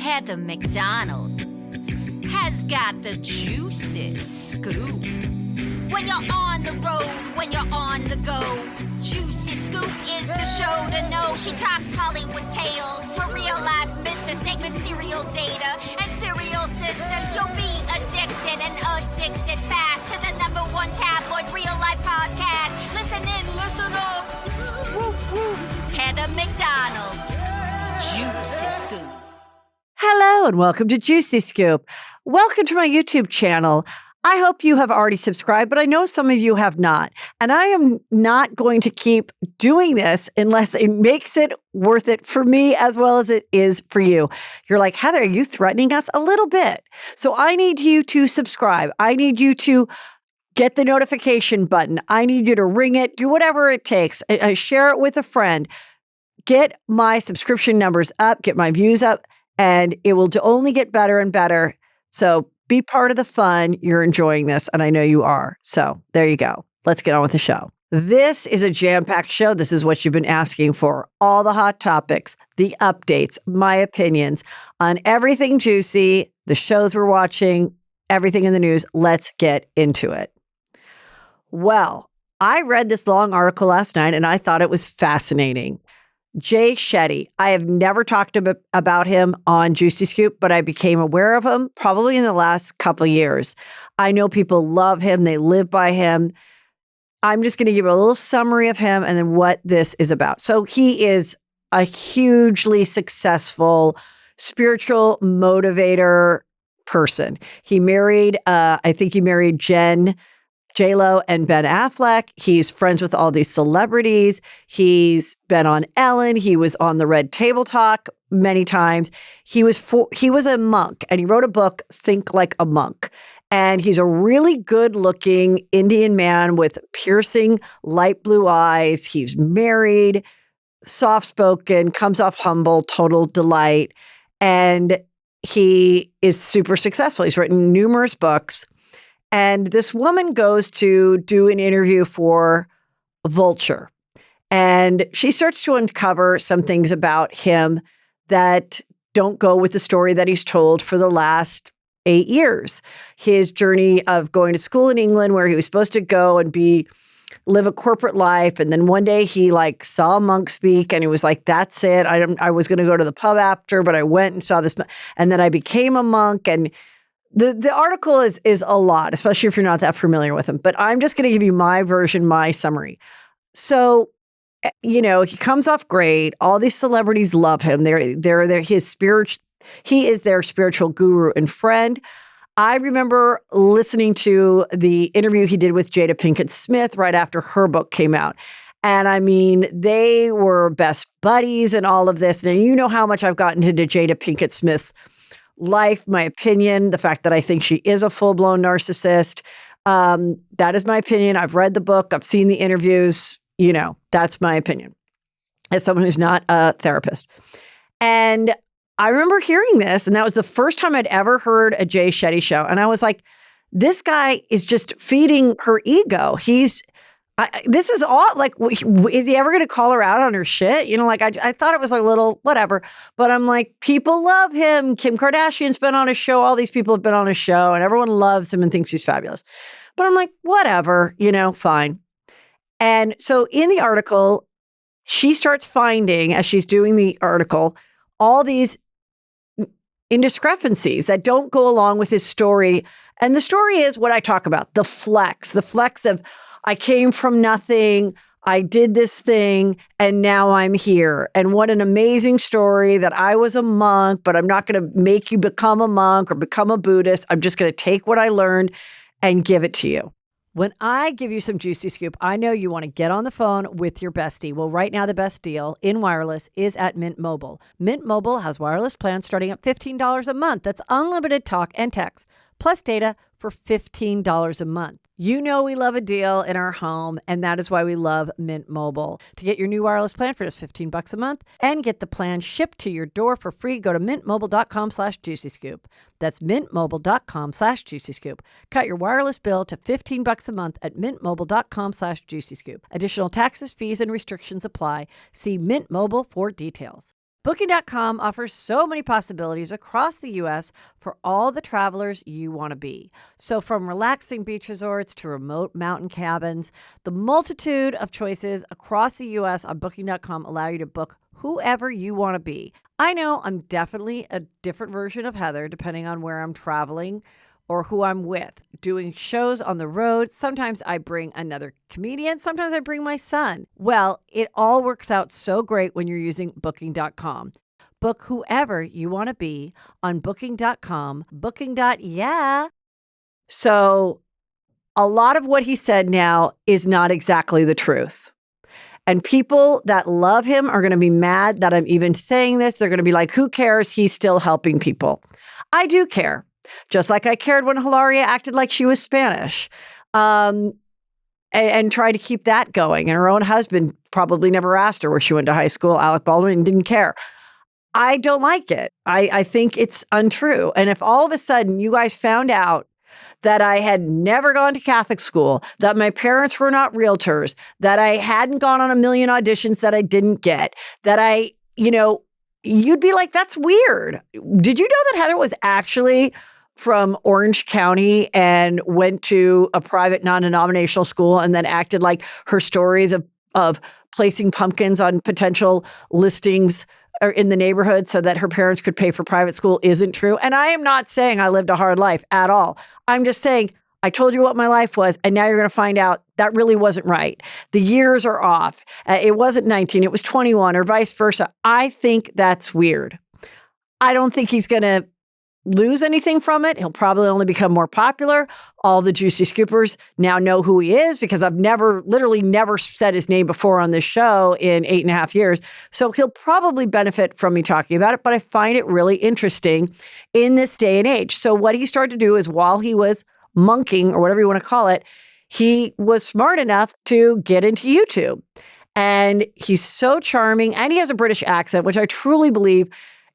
Heather McDonald has got the juiciest scoop. When you're on the road, when you're on the go, Juicy Scoop is the show to know. She talks Hollywood tales, her real life Mr. Segment serial data and serial sister. You'll be addicted and addicted fast to the #1 tabloid real life podcast. Listen in, listen up. Woo woo. Heather McDonald, Juicy Scoop. Hello and welcome to Juicy Scoop. Welcome to my YouTube channel. I hope you have already subscribed, but I know some of you have not. And I am not going to keep doing this unless it makes it worth it for me as well as it is for you. You're like, Heather, are you threatening us? A little bit. So I need you to subscribe. I need you to get the notification button. I need you to ring it, do whatever it takes. Share it with a friend. Get my subscription numbers up, get my views up, and it will only get better and better. So be part of the fun. You're enjoying this, and I know you are. So there you go. Let's get on with the show. This is a jam-packed show. This is what you've been asking for. All the hot topics, the updates, my opinions on everything juicy, the shows we're watching, everything in the news. Let's get into it. Well, I read this long article last night, and I thought it was fascinating. Shetty. I have never talked about him on Juicy Scoop, but I became aware of him probably in the last couple of years. I know people love him. They live by him. I'm just going to give a little summary of him and then what this is about. So he is a hugely successful spiritual motivator person. He married, I think he married J-Lo and Ben Affleck. He's friends with all these celebrities. He's been on Ellen. He was on the Red Table Talk many times. He was a monk, and he wrote a book, Think Like a Monk. And he's a really good-looking Indian man with piercing light blue eyes. He's married, soft-spoken, comes off humble, total delight. And he is super successful. He's written numerous books. And this woman goes to do an interview for Vulture. And she starts to uncover some things about him that don't go with the story that he's told for the last 8 years. His journey of going to school in England where he was supposed to go and live a corporate life. And then one day he saw a monk speak and he was like, that's it. I was going to go to the pub after, but I went and saw this. And then I became a monk. And The article is a lot, especially if you're not that familiar with him. But I'm just going to give you my version, my summary. So, he comes off great. All these celebrities love him. They're his spiritual. He is their spiritual guru and friend. I remember listening to the interview he did with Jada Pinkett Smith right after her book came out. And I mean, they were best buddies and all of this. And you know how much I've gotten into Jada Pinkett Smith's life, my opinion, the fact that I think she is a full-blown narcissist. That is my opinion. I've read the book. I've seen the interviews. That's my opinion as someone who's not a therapist. And I remember hearing this, and that was the first time I'd ever heard a Jay Shetty show. And I was like, this guy is just feeding her ego. This is all is he ever going to call her out on her shit? I thought it was a little whatever, but I'm like, people love him. Kim Kardashian's been on a show. All these people have been on a show and everyone loves him and thinks he's fabulous. But I'm like, whatever, fine. And so in the article, she starts finding, as she's doing the article, all these indiscrepancies that don't go along with his story. And the story is what I talk about, the flex of, I came from nothing, I did this thing, and now I'm here. And what an amazing story that I was a monk, but I'm not going to make you become a monk or become a Buddhist. I'm just going to take what I learned and give it to you. When I give you some juicy scoop, I know you want to get on the phone with your bestie. Well, right now, the best deal in wireless is at Mint Mobile. Mint Mobile has wireless plans starting at $15 a month. That's unlimited talk and text, plus data for $15 a month. You know we love a deal in our home, and that is why we love Mint Mobile. To get your new wireless plan for just $15 a month and get the plan shipped to your door for free, go to mintmobile.com/juicyscoop. That's mintmobile.com/juicyscoop. Cut your wireless bill to $15 a month at mintmobile.com/juicyscoop. Additional taxes, fees, and restrictions apply. See Mint Mobile for details. Booking.com offers so many possibilities across the U.S. for all the travelers you want to be. So from relaxing beach resorts to remote mountain cabins, the multitude of choices across the U.S. on Booking.com allow you to book whoever you want to be. I know I'm definitely a different version of Heather depending on where I'm traveling or who I'm with. Doing shows on the road, sometimes I bring another comedian, sometimes I bring my son. Well, it all works out so great when you're using Booking.com. Book whoever you want to be on Booking.com. Booking.yeah. So a lot of what he said now is not exactly the truth. And people that love him are going to be mad that I'm even saying this. They're going to be like, who cares? He's still helping people. I do care. Just like I cared when Hilaria acted like she was Spanish and tried to keep that going. And her own husband probably never asked her where she went to high school, Alec Baldwin, and didn't care. I don't like it. I think it's untrue. And if all of a sudden you guys found out that I had never gone to Catholic school, that my parents were not realtors, that I hadn't gone on a million auditions that I didn't get, that you'd be like, that's weird. Did you know that Heather was actually from Orange County and went to a private non-denominational school and then acted like her stories of placing pumpkins on potential listings or in the neighborhood so that her parents could pay for private school isn't true? And I am not saying I lived a hard life at all. I'm just saying I told you what my life was, and now you're going to find out that really wasn't right. The years are off. It wasn't 19, it was 21 or vice versa. I think that's weird. I don't think he's going to lose anything from it. He'll probably only become more popular. All the Juicy Scoopers now know who he is because I've literally never said his name before on this show in 8.5 years. So he'll probably benefit from me talking about it, but I find it really interesting in this day and age. So what he started to do is while he was monking or whatever you want to call it, he was smart enough to get into YouTube. And he's so charming and he has a British accent, which I truly believe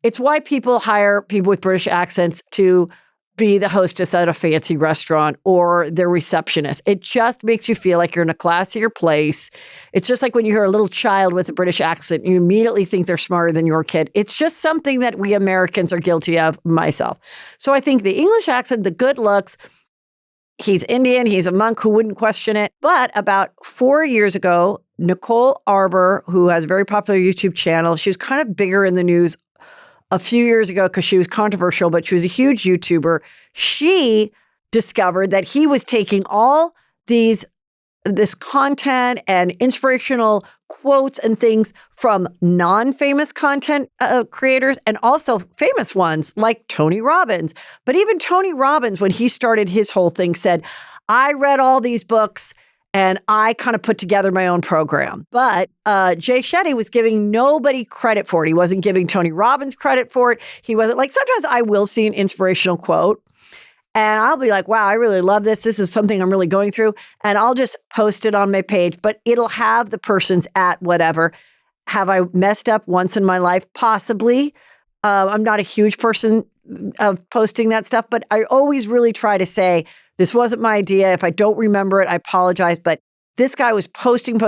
it's why people hire people with British accents to be the hostess at a fancy restaurant or their receptionist. It just makes you feel like you're in a classier place. It's just like when you hear a little child with a British accent, you immediately think they're smarter than your kid. It's just something that we Americans are guilty of, myself. So I think the English accent, the good looks, he's Indian, he's a monk, who wouldn't question it. But about 4 years ago, Nicole Arbor, who has a very popular YouTube channel, she was kind of bigger in the news a few years ago because she was controversial, but she was a huge YouTuber. She discovered that he was taking all this content and inspirational quotes and things from non-famous content creators and also famous ones like Tony Robbins. But even Tony Robbins, when he started his whole thing, said, I read all these books and I kind of put together my own program. But Jay Shetty was giving nobody credit for it. He wasn't giving Tony Robbins credit for it. He wasn't like, sometimes I will see an inspirational quote and I'll be like, wow, I really love this. This is something I'm really going through. And I'll just post it on my page, but it'll have the person's at whatever. Have I messed up once in my life? Possibly. I'm not a huge person of posting that stuff, but I always really try to say, this wasn't my idea. If I don't remember it, I apologize. But this guy was posting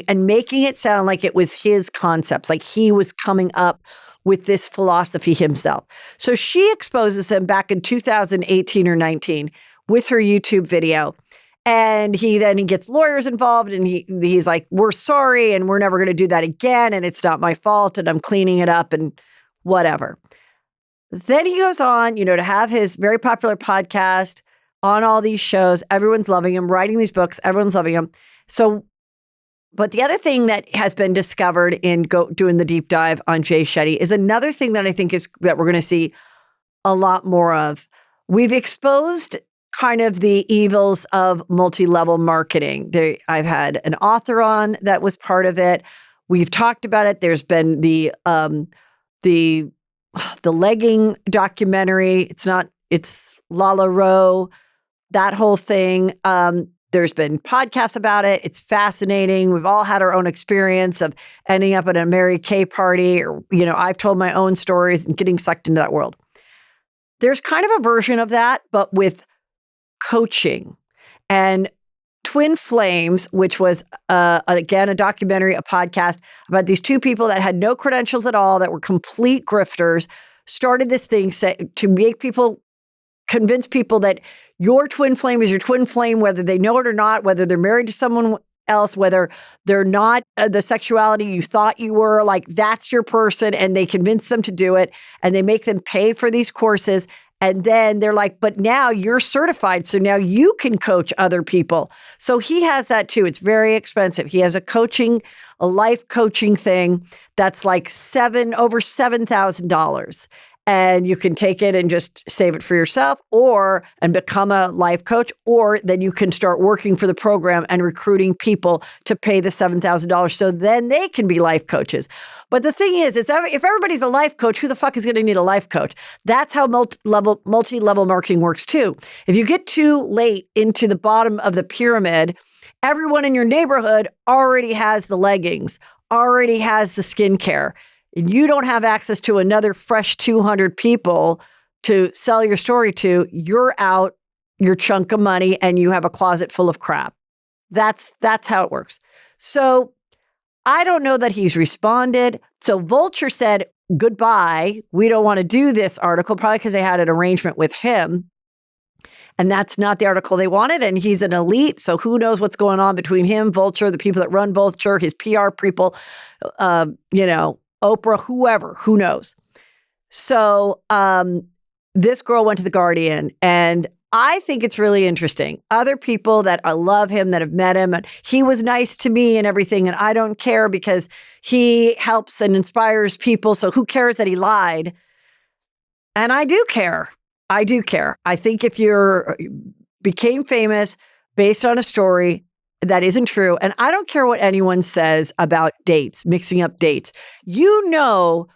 and making it sound like it was his concepts, like he was coming up with this philosophy himself. So she exposes him back in 2018 or 19 with her YouTube video. And he gets lawyers involved and he's like, we're sorry and we're never going to do that again. And it's not my fault and I'm cleaning it up and whatever. Then he goes on, to have his very popular podcast on all these shows. Everyone's loving him, writing these books. Everyone's loving him. So, but the other thing that has been discovered in doing the deep dive on Jay Shetty is another thing that I think is that we're going to see a lot more of. We've exposed kind of the evils of multi-level marketing. I've had an author on that was part of it. We've talked about it. There's been the legging documentary. It's Lala Rowe. That whole thing. There's been podcasts about it. It's fascinating. We've all had our own experience of ending up at a Mary Kay party, or, I've told my own stories and getting sucked into that world. There's kind of a version of that, but with coaching. And Twin Flames, which was, again, a documentary, a podcast about these two people that had no credentials at all, that were complete grifters, started this thing to make people, convince people that your twin flame is your twin flame, whether they know it or not, whether they're married to someone else, whether they're not the sexuality you thought you were, like that's your person. And they convince them to do it, and they make them pay for these courses. And then they're like, but now you're certified, so now you can coach other people. So he has that too. It's very expensive. He has a life coaching thing that's like over $7,000. And you can take it and just save it for yourself, and become a life coach, or then you can start working for the program and recruiting people to pay the $7,000 so then they can be life coaches. But the thing is, if everybody's a life coach, who the fuck is going to need a life coach? That's how multi-level marketing works too. If you get too late into the bottom of the pyramid, everyone in your neighborhood already has the leggings, already has the skincare. And you don't have access to another fresh 200 people to sell your story to. You're out your chunk of money and you have a closet full of crap. That's how it works. So I don't know that he's responded. So Vulture said, goodbye. We don't want to do this article, probably because they had an arrangement with him. And that's not the article they wanted. And he's an elite. So who knows what's going on between him, Vulture, the people that run Vulture, his PR people, Oprah, whoever, who knows? So this girl went to The Guardian, and I think it's really interesting. Other people that love him, that have met him, and he was nice to me and everything, and I don't care because he helps and inspires people. So who cares that he lied? And I do care. I do care. I think if became famous based on a story that isn't true. And I don't care what anyone says about dates, mixing up dates. You know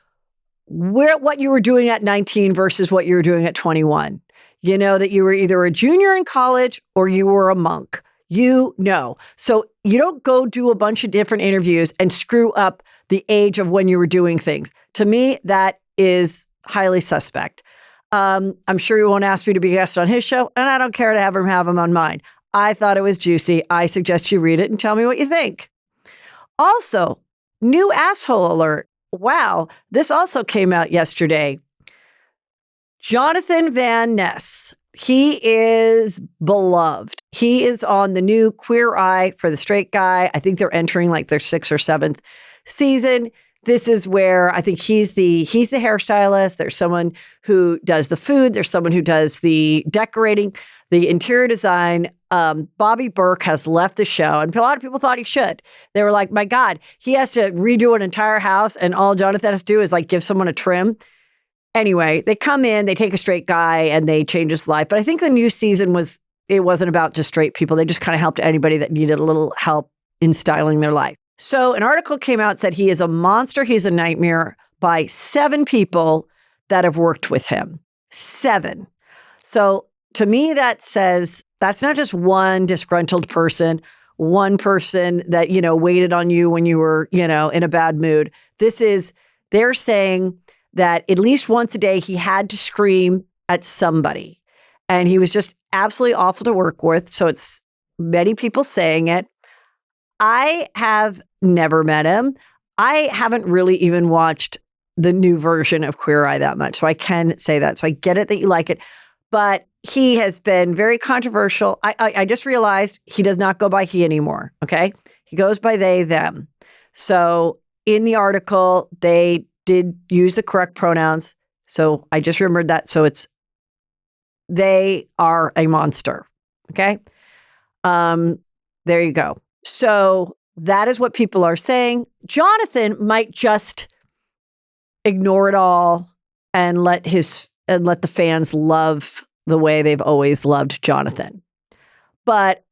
what you were doing at 19 versus what you were doing at 21. You know that you were either a junior in college or you were a monk. You know. So you don't go do a bunch of different interviews and screw up the age of when you were doing things. To me, that is highly suspect. I'm sure you won't ask me to be a guest on his show, and I don't care to have him on mine. I thought it was juicy. I suggest you read it and tell me what you think. Also, new asshole alert. Wow, this also came out yesterday. Jonathan Van Ness. He is beloved. He is on the new Queer Eye for the Straight Guy. I think they're entering like their 6th or 7th season. This is where I think he's the hairstylist. There's someone who does the food. There's someone who does the decorating, the interior design. Bobby Burke has left the show, and a lot of people thought he should. They were like, my God, he has to redo an entire house, and all Jonathan has to do is like give someone a trim. Anyway, they come in, they take a straight guy, and they change his life. But I think the new season wasn't about just straight people. They just kind of helped anybody that needed a little help in styling their life. So an article came out, said he is a monster, he's a nightmare, by 7 people that have worked with him. 7. So to me, that says that's not just one disgruntled person, one person that, waited on you when you were, in a bad mood. They're saying that at least once a day he had to scream at somebody. And he was just absolutely awful to work with. So it's many people saying it. I have never met him. I haven't really even watched the new version of Queer Eye that much. So I can say that. So I get it that you like it. But he has been very controversial. I just realized he does not go by he anymore. Okay. He goes by they, them. So in the article, they did use the correct pronouns. So I just remembered that. So they are a monster. Okay. There you go. So that is what people are saying. Jonathan might just ignore it all and let the fans love the way they've always loved Jonathan. But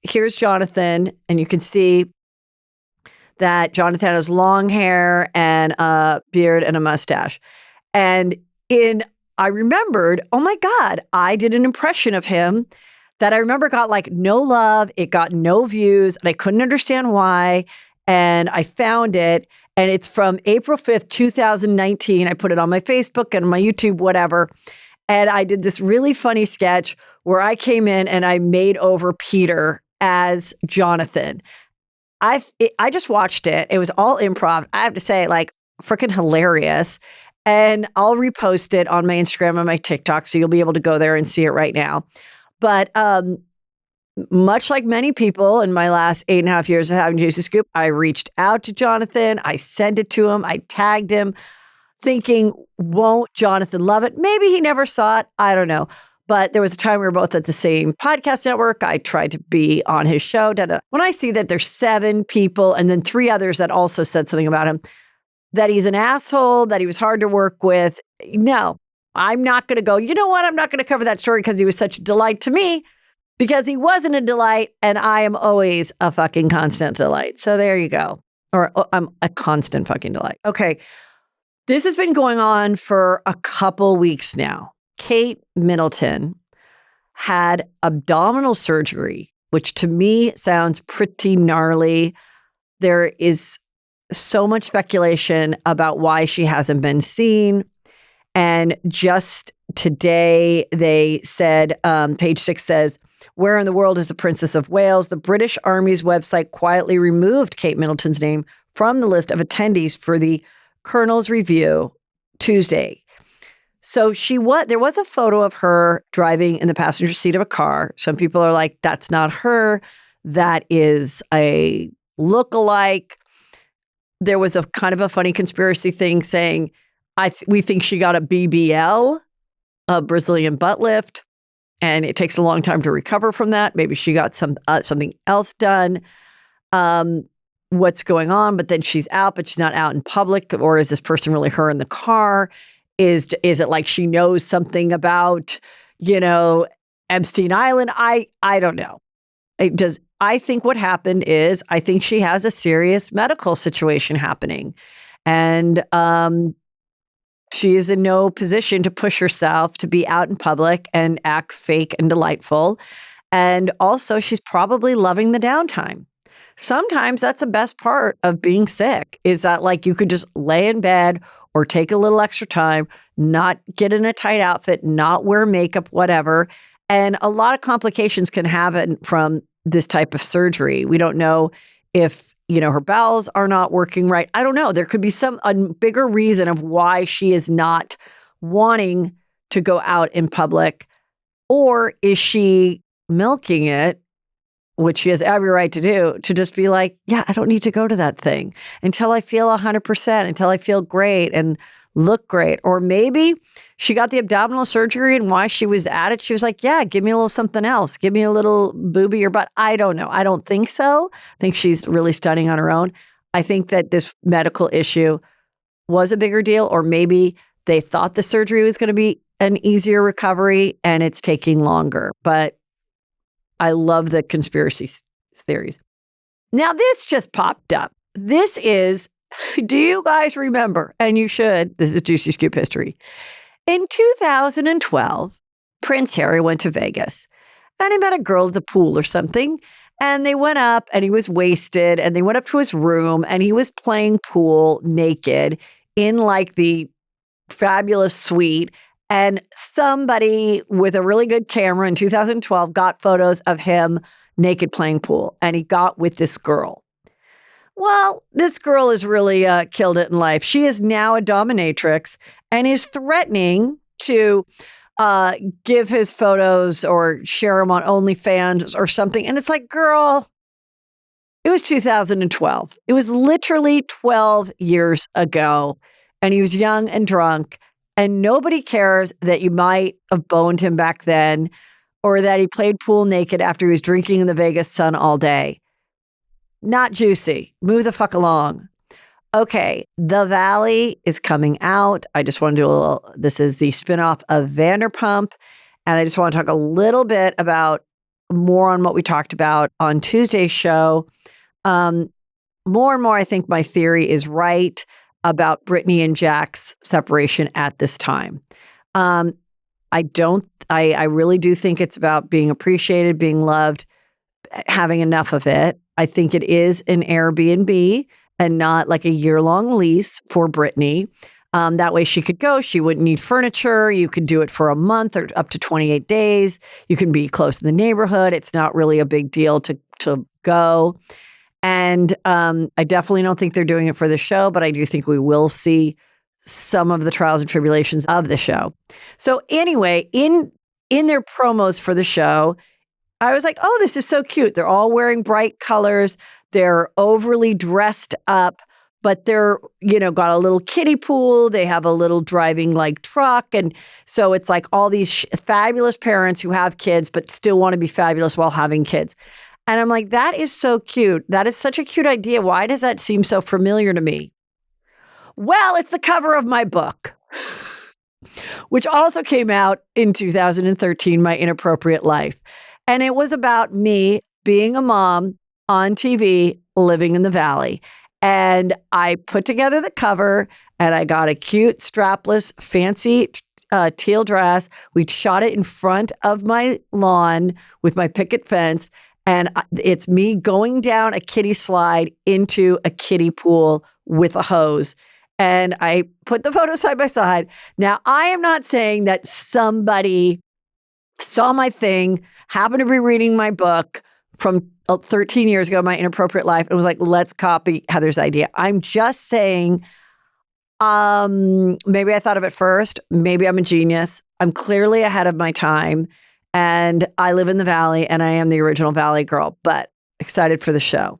here's Jonathan, and you can see that Jonathan has long hair and a beard and a mustache. And I remembered, oh my God, I did an impression of him that I remember got like no love. It got no views, and I couldn't understand why. And I found it, and it's from April 5th, 2019. I put it on my Facebook and my YouTube, whatever. And I did this really funny sketch where I came in and I made over Peter as Jonathan. I just watched it. It was all improv. I have to say, like, freaking hilarious. And I'll repost it on my Instagram and my TikTok, so you'll be able to go there and see it right now. But much like many people in my last 8.5 years of having Juicy Scoop, I reached out to Jonathan. I sent it to him. I tagged him, thinking, won't Jonathan love it? Maybe he never saw it. I don't know. But there was a time we were both at the same podcast network. I tried to be on his show. When I see that there's 7 people and then 3 others that also said something about him, that he's an asshole, that he was hard to work with, no, I'm not going to go, you know what? I'm not going to cover that story because he was such a delight to me, because he wasn't a delight, and I am always a fucking constant delight. So there you go. Or I'm a constant fucking delight. Okay. This has been going on for a couple weeks now. Kate Middleton had abdominal surgery, which to me sounds pretty gnarly. There is so much speculation about why she hasn't been seen. And just today, they said, page 6 says, where in the world is the Princess of Wales? The British Army's website quietly removed Kate Middleton's name from the list of attendees for the Colonel's Review Tuesday. So there was a photo of her driving in the passenger seat of a car. Some people are like, that's not her. That is a lookalike. There was a kind of a funny conspiracy thing saying, we think she got a BBL, a Brazilian butt lift, and it takes a long time to recover from that. Maybe she got something else done. What's going on? But then she's out, but she's not out in public. Or is this person really her in the car? Is it like she knows something about, Epstein Island? I don't know. I think what happened is I think she has a serious medical situation happening. And she is in no position to push herself to be out in public and act fake and delightful. And also, she's probably loving the downtime. Sometimes that's the best part of being sick, is that like you could just lay in bed or take a little extra time, not get in a tight outfit, not wear makeup, whatever. And a lot of complications can happen from this type of surgery. We don't know if, her bowels are not working right. I don't know. There could be a bigger reason of why she is not wanting to go out in public. Or is she milking it, which she has every right to do, to just be like, yeah, I don't need to go to that thing until I feel 100%, until I feel great and look great. Or maybe she got the abdominal surgery, and why she was at it, she was like, yeah, give me a little something else. Give me a little boobie or butt. I don't know. I don't think so. I think she's really studying on her own. I think that this medical issue was a bigger deal, or maybe they thought the surgery was going to be an easier recovery and it's taking longer. But I love the conspiracy theories. Now, this just popped up. This is, do you guys remember? And you should. This is Juicy Scoop history. In 2012, Prince Harry went to Vegas and he met a girl at the pool or something. And they went up and he was wasted and they went up to his room and he was playing pool naked in like the fabulous suite. And somebody with a really good camera in 2012 got photos of him naked playing pool, and he got with this girl. Well, this girl has really killed it in life. She is now a dominatrix and is threatening to give his photos or share them on OnlyFans or something. And it's like, girl, it was 2012. It was literally 12 years ago. And he was young and drunk. And nobody cares that you might have boned him back then, or that he played pool naked after he was drinking in the Vegas sun all day. Not juicy. Move the fuck along. Okay, The Valley is coming out. I just want to do this is the spinoff of Vanderpump. And I just want to talk a little bit about more on what we talked about on Tuesday's show. More and more, I think my theory is right about Britney and Jack's separation at this time. I really do think it's about being appreciated, being loved, having enough of it. I think it is an Airbnb and not like a year-long lease for Britney. That way she could go. She wouldn't need furniture. You could do it for a month or up to 28 days. You can be close to the neighborhood. It's not really a big deal to go. And I definitely don't think they're doing it for the show, but I do think we will see some of the trials and tribulations of the show. So anyway, in their promos for the show, I was like, oh, this is so cute. They're all wearing bright colors. They're overly dressed up, but they're, got a little kiddie pool. They have a little driving like truck. And so it's like all these fabulous parents who have kids, but still want to be fabulous while having kids. And I'm like, that is so cute. That is such a cute idea. Why does that seem so familiar to me? Well, it's the cover of my book, which also came out in 2013, My Inappropriate Life. And it was about me being a mom on TV, living in the Valley. And I put together the cover and I got a cute, strapless, fancy teal dress. We shot it in front of my lawn with my picket fence. And it's me going down a kiddie slide into a kiddie pool with a hose. And I put the photos side by side. Now, I am not saying that somebody saw my thing, happened to be reading my book from 13 years ago, My Inappropriate Life, and was like, let's copy Heather's idea. I'm just saying, maybe I thought of it first. Maybe I'm a genius. I'm clearly ahead of my time. And I live in the Valley and I am the original Valley girl, but excited for the show.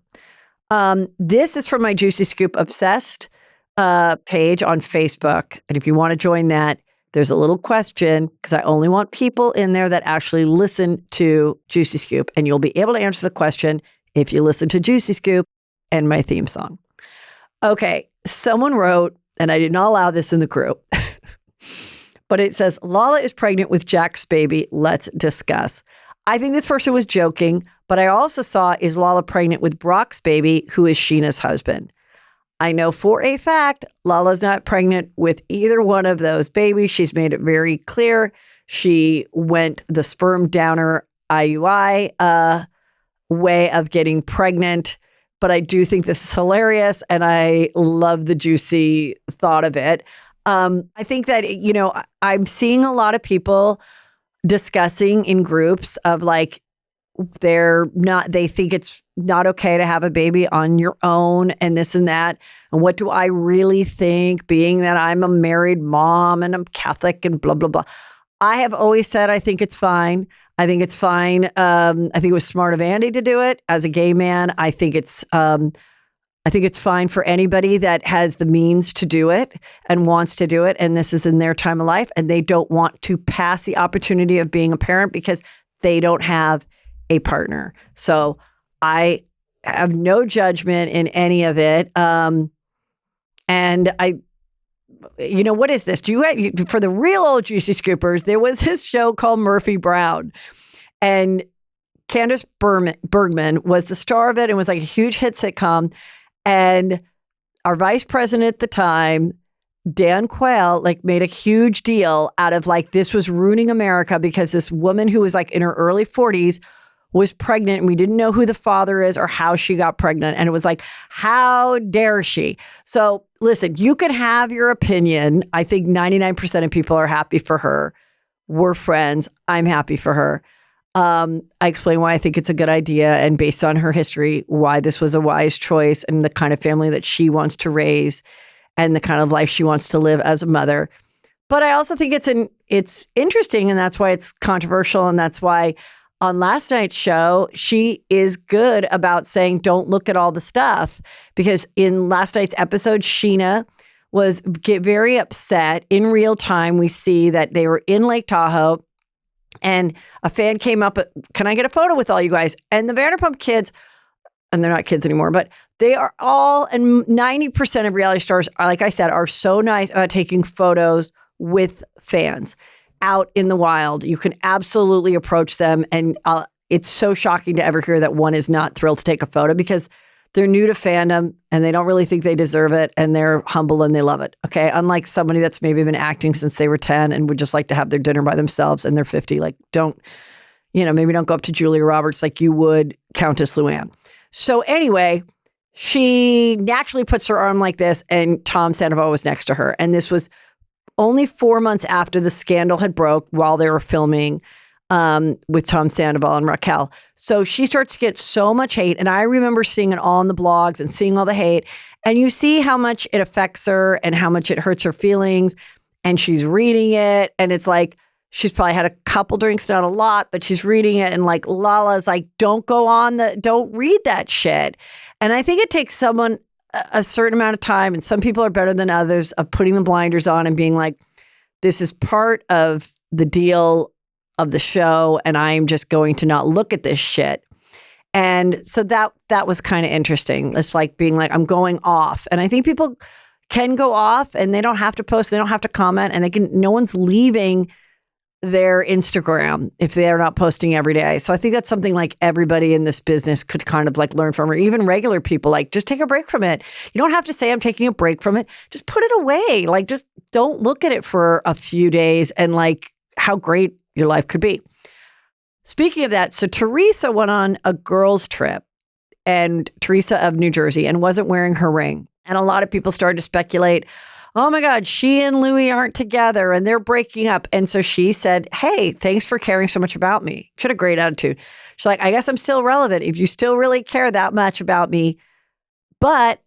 This is from my Juicy Scoop Obsessed page on Facebook. And if you want to join that, there's a little question because I only want people in there that actually listen to Juicy Scoop. And you'll be able to answer the question if you listen to Juicy Scoop and my theme song. Okay, someone wrote, and I did not allow this in the group, but it says, Lala is pregnant with Jax's baby. Let's discuss. I think this person was joking, but I also saw, is Lala pregnant with Brock's baby, who is Sheena's husband? I know for a fact Lala's not pregnant with either one of those babies. She's made it very clear. She went the sperm donor IUI way of getting pregnant. But I do think this is hilarious, and I love the juicy thought of it. I think that, I'm seeing a lot of people discussing in groups of like, they think it's not okay to have a baby on your own and this and that. And what do I really think, being that I'm a married mom and I'm Catholic and blah, blah, blah. I have always said, I think it's fine. I think it's fine. I think it was smart of Andy to do it as a gay man. I think it's fine for anybody that has the means to do it and wants to do it. And this is in their time of life and they don't want to pass the opportunity of being a parent because they don't have a partner. So I have no judgment in any of it. And what is this? For the real old Juicy Scoopers, there was this show called Murphy Brown, and Candace Bergman was the star of it. It was like a huge hit sitcom. And our vice president at the time, Dan Quayle, made a huge deal out of this was ruining America because this woman who was in her early 40s was pregnant and we didn't know who the father is or how she got pregnant. And it was how dare she? So listen, you can have your opinion. I think 99% of people are happy for her. We're friends. I'm happy for her. I explain why I think it's a good idea and based on her history, why this was a wise choice and the kind of family that she wants to raise and the kind of life she wants to live as a mother. But I also think it's interesting, and that's why it's controversial, and that's why on last night's show, she is good about saying, don't look at all the stuff. Because in last night's episode, Sheena was very upset. In real time, we see that they were in Lake Tahoe and a fan came up, can I get a photo with all you guys? And the Vanderpump kids, and they're not kids anymore, but they are all, and 90% of reality stars, like I said, are so nice about taking photos with fans out in the wild. You can absolutely approach them. And it's so shocking to ever hear that one is not thrilled to take a photo because they're new to fandom and they don't really think they deserve it. And they're humble and they love it. Okay. Unlike somebody that's maybe been acting since they were 10 and would just like to have their dinner by themselves and they're 50. Maybe don't go up to Julia Roberts like you would Countess Luann. So anyway, she naturally puts her arm like this, and Tom Sandoval was next to her. And this was only 4 months after the scandal had broke while they were filming with Tom Sandoval and Raquel. So she starts to get so much hate. And I remember seeing it all in the blogs and seeing all the hate. And you see how much it affects her and how much it hurts her feelings. And she's reading it. And it's like, she's probably had a couple drinks, not a lot, but she's reading it. And like Lala's like, don't read that shit. And I think it takes someone a certain amount of time, and some people are better than others, of putting the blinders on and being like, this is part of the deal of the show, and I'm just going to not look at this shit. And so that was kind of interesting. It's like being like, I'm going off. And I think people can go off and they don't have to post, they don't have to comment, and no one's leaving their Instagram if they're not posting every day. So I think that's something like everybody in this business could kind of like learn from, or even regular people, like just take a break from it. You don't have to say I'm taking a break from it. Just put it away. Like just don't look at it for a few days and like how great your life could be. Speaking of that, so Teresa went on a girls' trip, and Teresa of New Jersey, and wasn't wearing her ring. And a lot of people started to speculate, oh my God, she and Louis aren't together and they're breaking up. And so she said, hey, thanks for caring so much about me. She had a great attitude. She's like, I guess I'm still relevant if you still really care that much about me. But,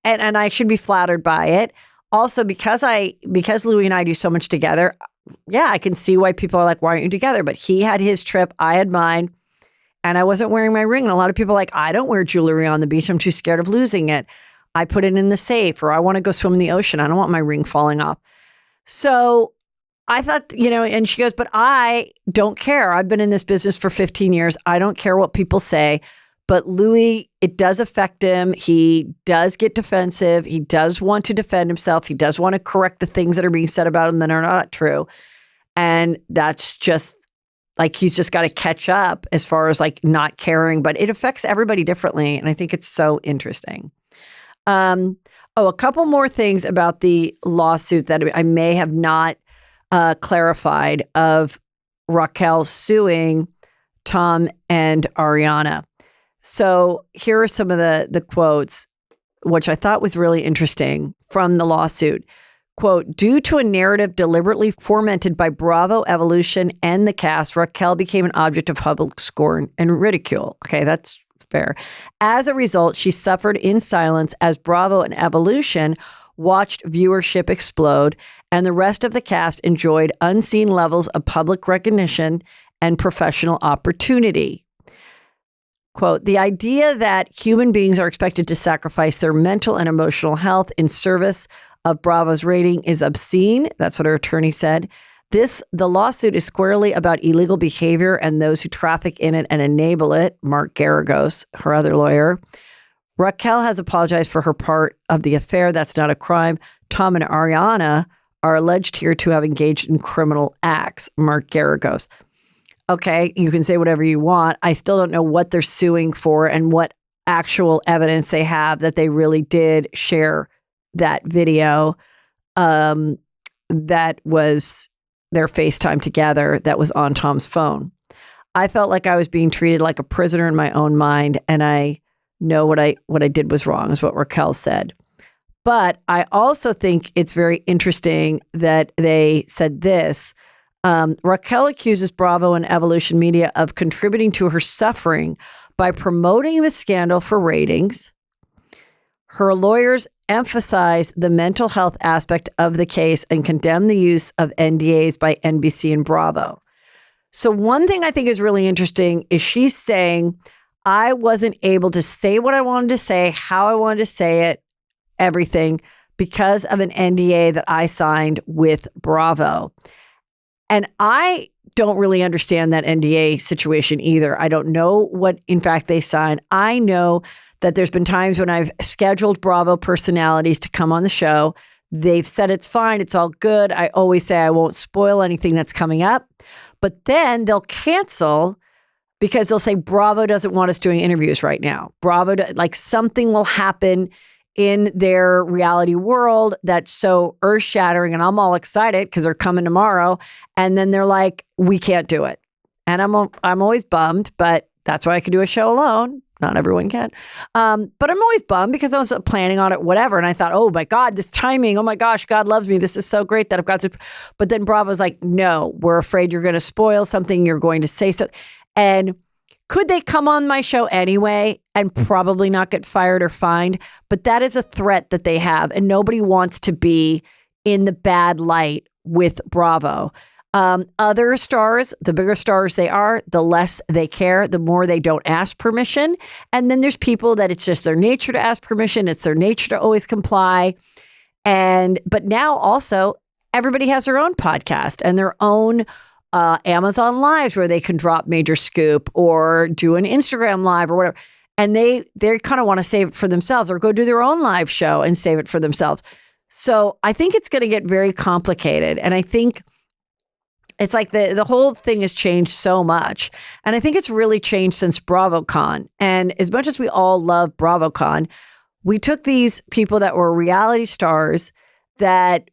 and I should be flattered by it. Also, because Louis and I do so much together, yeah, I can see why people are like, why aren't you together? But he had his trip, I had mine, and I wasn't wearing my ring. And a lot of people are like, I don't wear jewelry on the beach. I'm too scared of losing it. I put it in the safe, or I want to go swim in the ocean. I don't want my ring falling off. So I thought, and she goes, but I don't care. I've been in this business for 15 years. I don't care what people say. But Louis, it does affect him. He does get defensive. He does want to defend himself. He does want to correct the things that are being said about him that are not true. And that's just like, he's just got to catch up as far as like not caring, but it affects everybody differently. And I think it's so interesting. A couple more things about the lawsuit that I may have not clarified of Raquel suing Tom and Ariana. So here are some of the quotes, which I thought was really interesting from the lawsuit. Quote, due to a narrative deliberately fomented by Bravo, Evolution, and the cast, Raquel became an object of public scorn and ridicule. Okay, that's fair. As a result, she suffered in silence as Bravo and Evolution watched viewership explode, and the rest of the cast enjoyed unseen levels of public recognition and professional opportunity. Quote, the idea that human beings are expected to sacrifice their mental and emotional health in service of Bravo's rating is obscene. That's what her attorney said. The lawsuit is squarely about illegal behavior and those who traffic in it and enable it. Mark Garagos, her other lawyer. Raquel has apologized for her part of the affair. That's not a crime. Tom and Ariana are alleged here to have engaged in criminal acts. Mark Garagos. Okay, you can say whatever you want. I still don't know what they're suing for and what actual evidence they have that they really did share that video that was their FaceTime together that was on Tom's phone. I felt like I was being treated like a prisoner in my own mind, and I know what I did was wrong, is what Raquel said. But I also think it's very interesting that they said this. Raquel accuses Bravo and Evolution Media of contributing to her suffering by promoting the scandal for ratings. Her lawyers emphasized the mental health aspect of the case and condemned the use of NDAs by NBC and Bravo. So one thing I think is really interesting is she's saying, I wasn't able to say what I wanted to say, how I wanted to say it, everything, because of an NDA that I signed with Bravo. And I don't really understand that NDA situation either. I don't know what, in fact, they signed. I know that there's been times when I've scheduled Bravo personalities to come on the show. They've said it's fine, it's all good. I always say I won't spoil anything that's coming up. But then they'll cancel because they'll say Bravo doesn't want us doing interviews right now. Like something will happen in their reality world that's so earth-shattering, and I'm all excited because they're coming tomorrow, and then they're like, we can't do it. And I'm always bummed, but that's why I can do a show alone. Not everyone can. But I'm always bummed because I was planning on it, whatever. And I thought, oh my God, this timing. Oh my gosh, God loves me. This is so great that I've got to. But then Bravo's like, no, we're afraid you're going to spoil something. You're going to say something. And could they come on my show anyway and probably not get fired or fined? But that is a threat that they have. And nobody wants to be in the bad light with Bravo. Other stars, the bigger stars they are, the less they care, the more they don't ask permission. And then there's people that it's just their nature to ask permission. It's their nature to always comply. But now also everybody has their own podcast and their own Amazon Lives where they can drop major scoop or do an Instagram Live or whatever. And they kind of want to save it for themselves or go do their own live show and save it for themselves. So I think it's going to get very complicated. And I think it's like the whole thing has changed so much. And I think it's really changed since BravoCon. And as much as we all love BravoCon, we took these people that were reality stars that,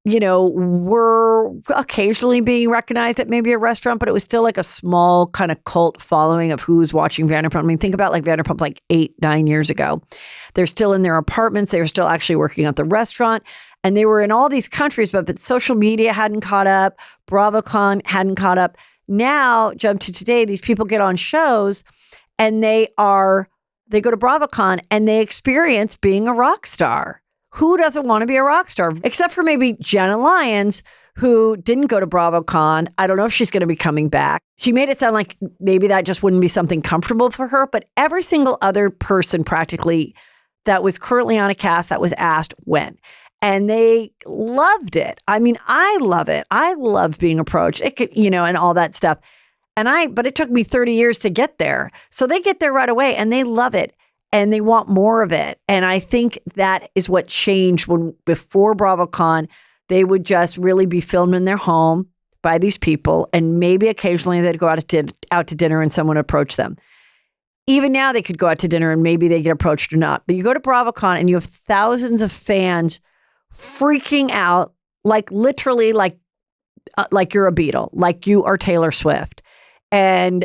you know, were occasionally being recognized at maybe a restaurant, but it was still like a small kind of cult following of who's watching Vanderpump. I mean, think about like Vanderpump like 8-9 years ago. They're still in their apartments. They were still actually working at the restaurant. And they were in all these countries, but social media hadn't caught up. BravoCon hadn't caught up. Now, jump to today, these people get on shows and they go to BravoCon and they experience being a rock star. Who doesn't want to be a rock star? Except for maybe Jenna Lyons, who didn't go to BravoCon. I don't know if she's going to be coming back. She made it sound like maybe that just wouldn't be something comfortable for her. But every single other person practically that was currently on a cast that was asked went. And they loved it. I mean, I love it. I love being approached. It could, you know, and all that stuff. But it took me 30 years to get there. So they get there right away and they love it and they want more of it. And I think that is what changed before BravoCon, they would just really be filmed in their home by these people. And maybe occasionally they'd go out to dinner and someone approached them. Even now they could go out to dinner and maybe they get approached or not. But you go to BravoCon and you have thousands of fans freaking out, like literally like you're a Beatle, like you are Taylor Swift. And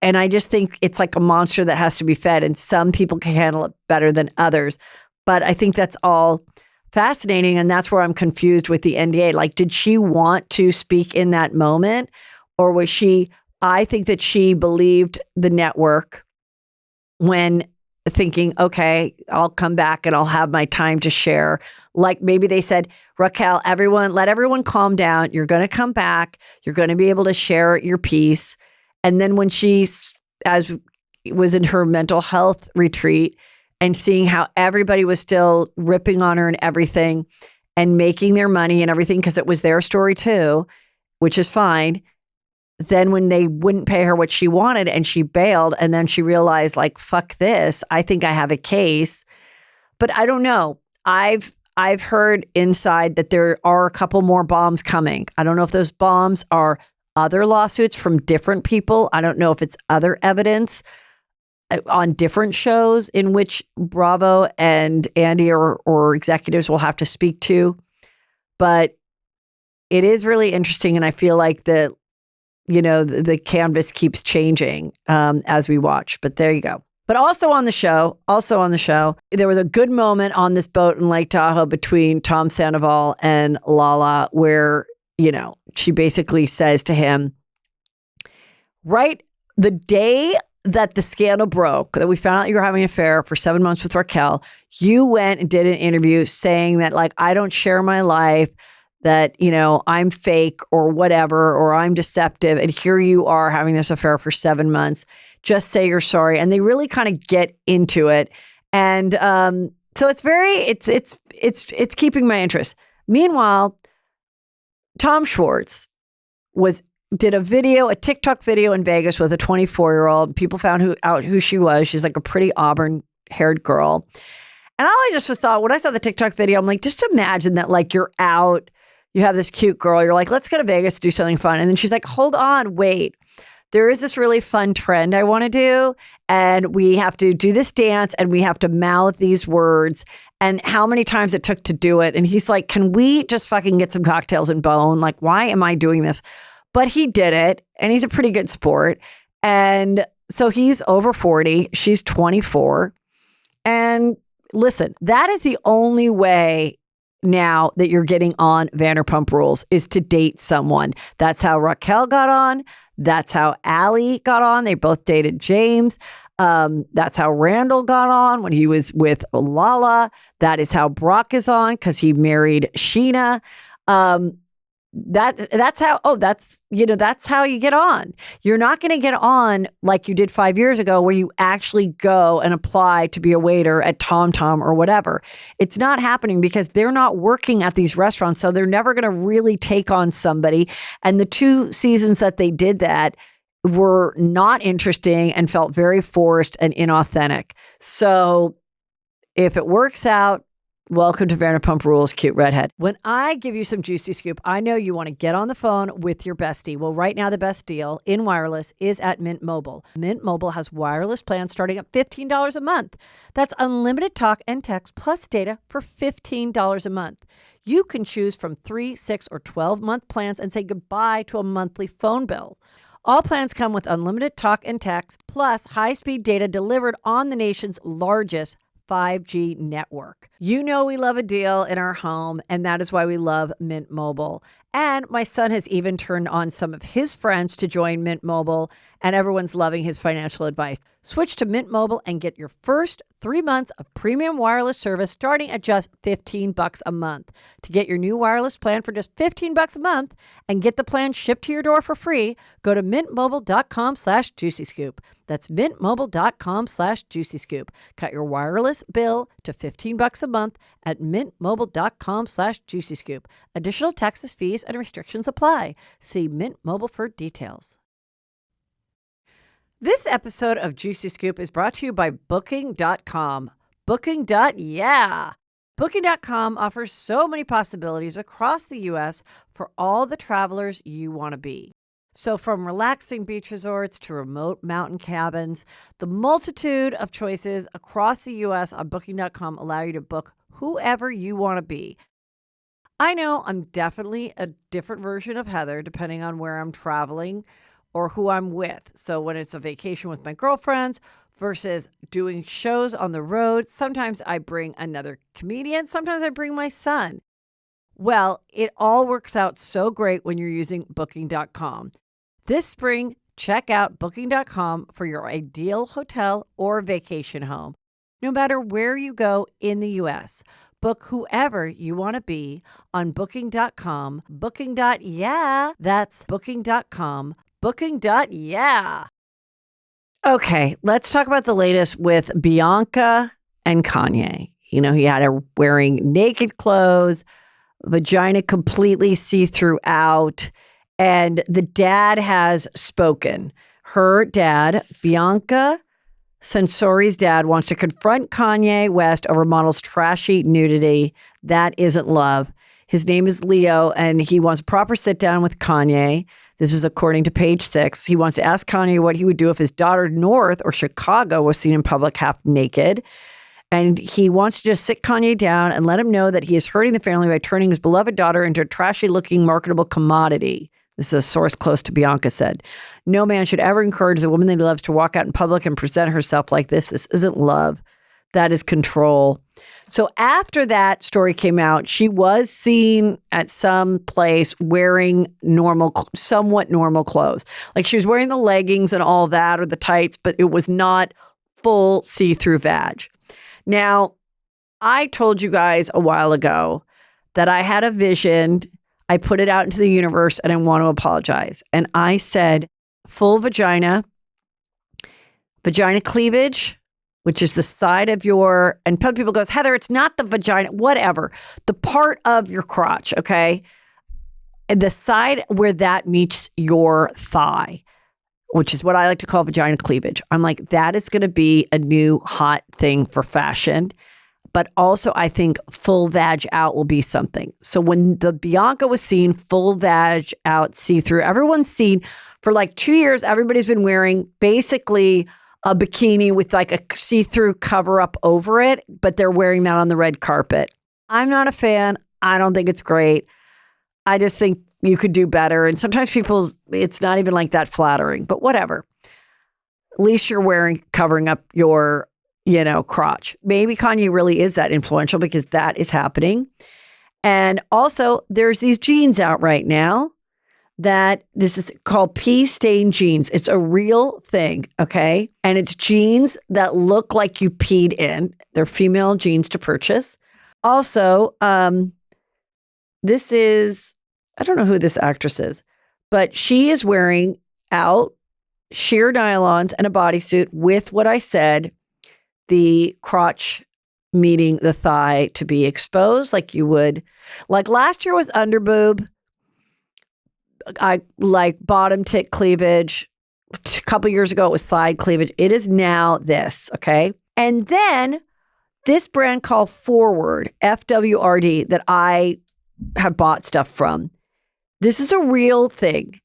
I just think it's like a monster that has to be fed, and some people can handle it better than others. But I think that's all fascinating, and that's where I'm confused with the NDA. Like, did she want to speak in that moment, or was she? I think that she believed the network when thinking, okay, I'll come back and I'll have my time to share. Like maybe they said, Raquel, let everyone calm down. You're going to come back. You're going to be able to share your piece. And then when she was in her mental health retreat and seeing how everybody was still ripping on her and everything and making their money and everything, because it was their story too, which is fine. Then when they wouldn't pay her what she wanted and she bailed, and then she realized like, fuck this, I think I have a case. But I don't know. I've heard inside that there are a couple more bombs coming. I don't know if those bombs are other lawsuits from different people. I don't know if it's other evidence on different shows in which Bravo and Andy or executives will have to speak to. But it is really interesting. And I feel like the canvas keeps changing as we watch. But there you go. But also on the show, there was a good moment on this boat in Lake Tahoe between Tom Sandoval and Lala where, you know, she basically says to him, right the day that the scandal broke, that we found out you were having an affair for 7 months with Raquel, you went and did an interview saying that, like, I don't share my life, that, you know, I'm fake or whatever, or I'm deceptive. And here you are having this affair for 7 months. Just say you're sorry. And they really kind of get into it. And so it's keeping my interest. Meanwhile, Tom Schwartz did a TikTok video in Vegas with a 24-year-old. People found out who she was. She's like a pretty auburn-haired girl. And all I just thought, when I saw the TikTok video, I'm like, just imagine that, like, you're out, you have this cute girl, you're like, let's go to Vegas to do something fun. And then she's like, hold on, wait. There is this really fun trend I want to do, and we have to do this dance, and we have to mouth these words, and how many times it took to do it. And he's like, can we just fucking get some cocktails and bone? Like, why am I doing this? But he did it, and he's a pretty good sport. And So he's over 40. She's 24. And listen, that is the only way now that you're getting on Vanderpump Rules is to date someone. That's how Raquel got on. That's how Allie got on. They both dated James. That's how Randall got on when he was with Lala. That is how Brock is on because he married Sheena. That's how you get on. You're not going to get on like you did 5 years ago where you actually go and apply to be a waiter at Tom Tom or whatever. It's not happening because they're not working at these restaurants. So they're never going to really take on somebody. And the 2 seasons that they did that were not interesting and felt very forced and inauthentic. So if it works out, welcome to Vanderpump Rules, cute redhead. When I give you some juicy scoop, I know you want to get on the phone with your bestie. Well, right now, the best deal in wireless is at Mint Mobile. Mint Mobile has wireless plans starting at $15 a month. That's unlimited talk and text plus data for $15 a month. You can choose from 3, 6, or 12-month plans and say goodbye to a monthly phone bill. All plans come with unlimited talk and text plus high-speed data delivered on the nation's largest 5G network. You know we love a deal in our home, and that is why we love Mint Mobile. And my son has even turned on some of his friends to join Mint Mobile, and everyone's loving his financial advice. Switch to Mint Mobile and get your first 3 months of premium wireless service starting at just $15 a month. To get your new wireless plan for just $15 a month and get the plan shipped to your door for free, go to mintmobile.com/juicyscoop. That's mintmobile.com/juicyscoop. Cut your wireless bill to $15 a month at mintmobile.com/juicyscoop. Additional taxes, fees, and restrictions apply. See Mint Mobile for details. This episode of Juicy Scoop is brought to you by Booking.com. Booking.yeah. Booking.com offers so many possibilities across the U.S. for all the travelers you want to be. So from relaxing beach resorts to remote mountain cabins, the multitude of choices across the U.S. on Booking.com allow you to book whoever you want to be. I know I'm definitely a different version of Heather depending on where I'm traveling or who I'm with. So when it's a vacation with my girlfriends versus doing shows on the road, sometimes I bring another comedian, sometimes I bring my son. Well, it all works out so great when you're using Booking.com. This spring, check out Booking.com for your ideal hotel or vacation home. No matter where you go in the U.S., book whoever you want to be on Booking.com. Booking.yeah. That's Booking.com. Booking.yeah. Okay, let's talk about the latest with Bianca and Kanye. You know, he had her wearing naked clothes, vagina completely see-through out, and the dad has spoken. Her dad, Bianca Censori's dad, wants to confront Kanye West over model's trashy nudity. That isn't love. His name is Leo, and he wants a proper sit-down with Kanye. This is according to Page 6. He wants to ask Kanye what he would do if his daughter North or Chicago was seen in public half naked. And he wants to just sit Kanye down and let him know that he is hurting the family by turning his beloved daughter into a trashy-looking marketable commodity. This is a source close to Bianca said. No man should ever encourage a woman that he loves to walk out in public and present herself like this. This isn't love. That is control. So after that story came out, she was seen at some place wearing somewhat normal clothes. Like she was wearing the leggings and all that or the tights, but it was not full see-through vag. Now, I told you guys a while ago that I had a vision. I put it out into the universe and I want to apologize. And I said full vagina cleavage, which is the side of your, and people goes, Heather, it's not the vagina, whatever. The part of your crotch, okay? And the side where that meets your thigh, which is what I like to call vagina cleavage. I'm like, that is going to be a new hot thing for fashion. But also I think full vag out will be something. So when the Bianca was seen full vag out see-through, everyone's seen for like 2 years, everybody's been wearing basically a bikini with like a see-through cover up over it, but they're wearing that on the red carpet. I'm not a fan. I don't think it's great. I just think you could do better. And sometimes it's not even like that flattering, but whatever. At least you're covering up your, crotch. Maybe Kanye really is that influential because that is happening. And also, there's these jeans out right now that this is called pea stain jeans. It's a real thing, okay? And it's jeans that look like you peed in. They're female jeans to purchase. Also, this is, I don't know who this actress is, but she is wearing out sheer nylons and a bodysuit with what I said, the crotch meeting the thigh to be exposed like you would. Like last year was underboob. I like bottom tit cleavage. A couple years ago, it was side cleavage. It is now this, okay? And then this brand called Forward, FWRD, that I have bought stuff from. This is a real thing.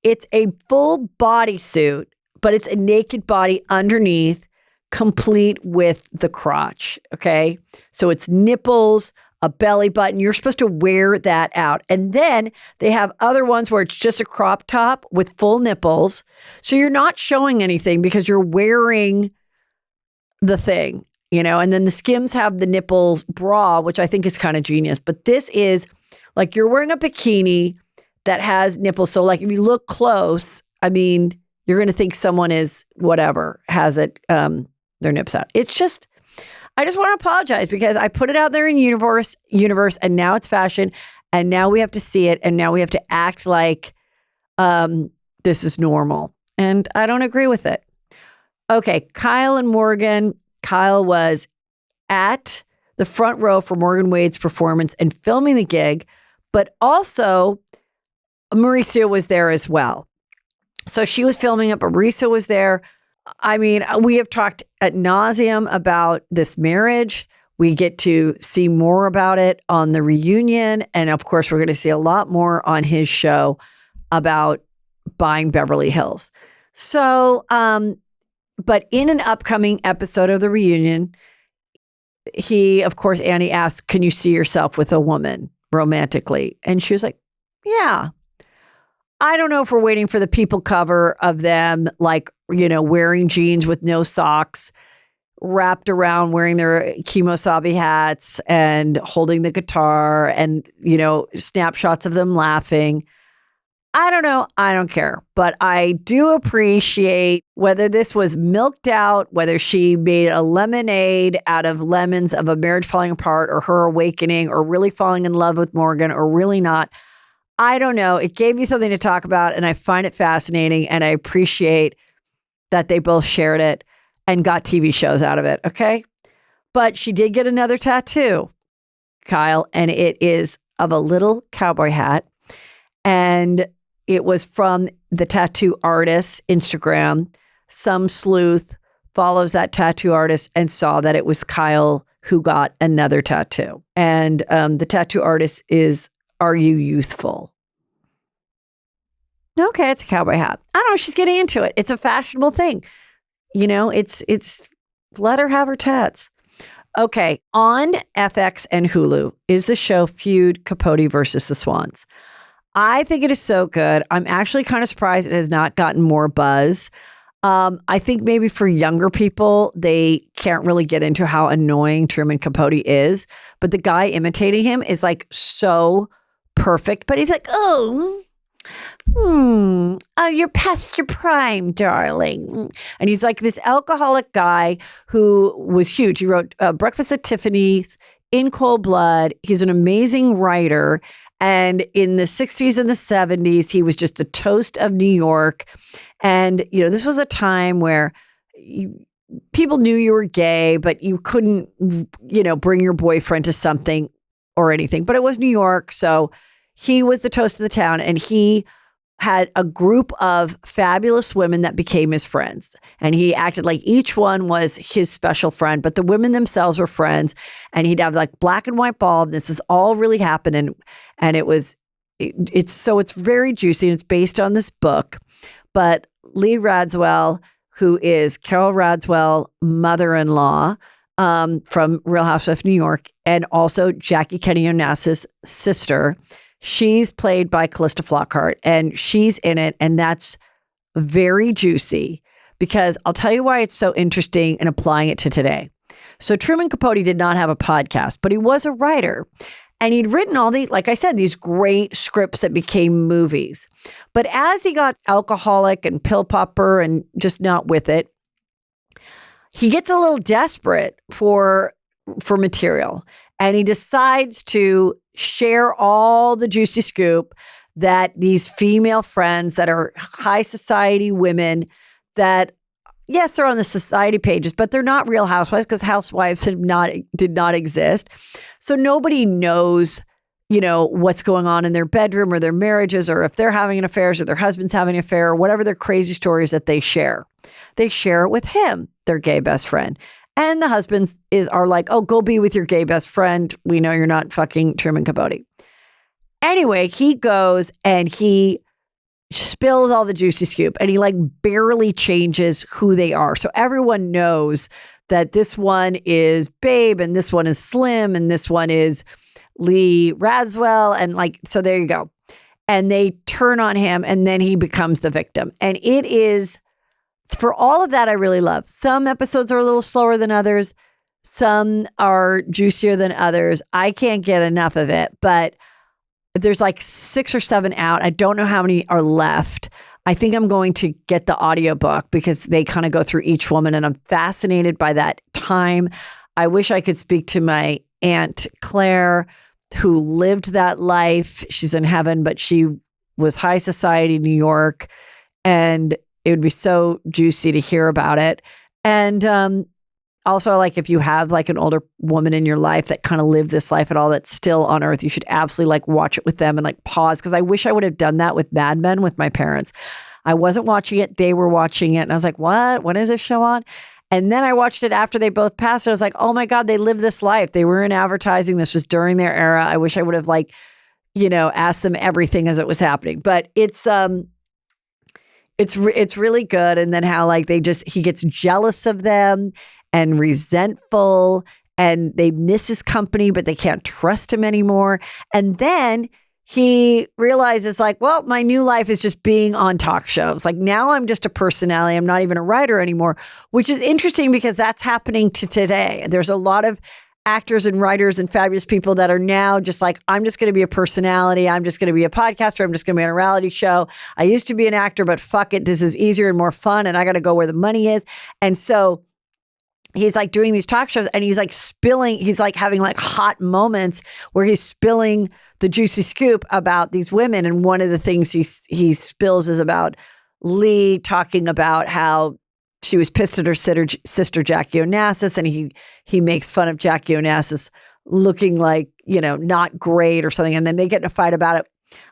It's a full bodysuit, but it's a naked body underneath, complete with the crotch, okay? So it's nipples, a belly button. You're supposed to wear that out. And then they have other ones where it's just a crop top with full nipples. So you're not showing anything because you're wearing the thing, and then the Skims have the nipples bra, which I think is kind of genius. But this is like you're wearing a bikini that has nipples. So like if you look close, I mean, you're going to think someone is whatever, has it, their nips out. It's just, I just want to apologize because I put it out there in universe, and now it's fashion, and now we have to see it, and now we have to act like this is normal. And I don't agree with it. Okay, Kyle and Morgan. Kyle was at the front row for Morgan Wade's performance and filming the gig, but also Mauricio was there as well. So she was filming it, but Mauricio was there. I mean, we have talked ad nauseum about this marriage. We get to see more about it on the reunion. And of course, we're going to see a lot more on his show about buying Beverly Hills. So, but in an upcoming episode of the reunion, of course, Annie asked, can you see yourself with a woman romantically? And she was like, yeah. I don't know if we're waiting for the people cover of them, like, wearing jeans with no socks, wrapped around wearing their kimosabi hats and holding the guitar and, snapshots of them laughing. I don't know. I don't care. But I do appreciate whether this was milked out, whether she made a lemonade out of lemons of a marriage falling apart or her awakening or really falling in love with Morgan or really not. I don't know. It gave me something to talk about, and I find it fascinating, and I appreciate that they both shared it and got TV shows out of it, okay? But she did get another tattoo, Kyle, and it is of a little cowboy hat, and it was from the tattoo artist's Instagram. Some sleuth follows that tattoo artist and saw that it was Kyle who got another tattoo. And the tattoo artist is Are You Youthful? Okay, it's a cowboy hat. I don't know. She's getting into it. It's a fashionable thing. It's let her have her tats. Okay, on FX and Hulu is the show Feud, Capote versus the Swans. I think it is so good. I'm actually kind of surprised it has not gotten more buzz. I think maybe for younger people, they can't really get into how annoying Truman Capote is. But the guy imitating him is like so perfect. But he's like, you're past your prime, darling. And he's like this alcoholic guy who was huge. He wrote Breakfast at Tiffany's, In Cold Blood. He's an amazing writer. And in the 60s and the 70s, he was just the toast of New York. And, this was a time where people knew you were gay, but you couldn't, bring your boyfriend to something or anything. But it was New York. So he was the toast of the town, and he had a group of fabulous women that became his friends. And he acted like each one was his special friend, but the women themselves were friends. And he'd have like black and white ball. This is all really happening. And it's very juicy, and it's based on this book. But Lee Radswell, who is Carol Radswell, mother-in-law from Real Housewives of New York, and also Jackie Kennedy Onassis' sister, she's played by Callista Flockhart, and she's in it, and that's very juicy because I'll tell you why it's so interesting and applying it to today. So Truman Capote did not have a podcast, but he was a writer. And he'd written all like I said, these great scripts that became movies. But as he got alcoholic and pill popper and just not with it, he gets a little desperate for material. And he decides to share all the juicy scoop that these female friends that are high society women that, yes, they're on the society pages, but they're not real housewives because housewives did not exist. So nobody knows, what's going on in their bedroom or their marriages, or if they're having an affair or their husband's having an affair, or whatever their crazy stories that they share. They share it with him, their gay best friend. And the husbands are like, oh, go be with your gay best friend. We know you're not fucking Truman Capote. Anyway, he goes and he spills all the juicy scoop and he like barely changes who they are. So everyone knows that this one is Babe and this one is Slim and this one is Lee Raswell. And like, so there you go. And they turn on him and then he becomes the victim. And it is, for all of that, I really love. Some episodes are a little slower than others. Some are juicier than others. I can't get enough of it, but there's like 6 or 7 out. I don't know how many are left. I think I'm going to get the audiobook because they kind of go through each woman and I'm fascinated by that time. I wish I could speak to my Aunt Claire who lived that life. She's in heaven, but she was high society New York, and it would be so juicy to hear about it. And also, like, if you have like an older woman in your life that kind of lived this life at all that's still on earth, you should absolutely like watch it with them and like pause. Because I wish I would have done that with Mad Men with my parents. I wasn't watching it. They were watching it. And I was like, what? When is this show on? And then I watched it after they both passed. And I was like, oh my God, they lived this life. They were in advertising. This was during their era. I wish I would have like, asked them everything as it was happening. But it's really good. And then how like he gets jealous of them and resentful, and they miss his company, but they can't trust him anymore. And then he realizes like, well, my new life is just being on talk shows. Like now I'm just a personality. I'm not even a writer anymore, which is interesting because that's happening to today. There's a lot of actors and writers and fabulous people that are now just like, I'm just going to be a personality. I'm just going to be a podcaster. I'm just going to be on a reality show. I used to be an actor, but fuck it. This is easier and more fun. And I got to go where the money is. And so he's like doing these talk shows and he's like having like hot moments where he's spilling the juicy scoop about these women. And one of the things he spills is about Lee talking about how she was pissed at her sister Jackie Onassis, and he makes fun of Jackie Onassis looking like, not great or something. And then they get in a fight about it.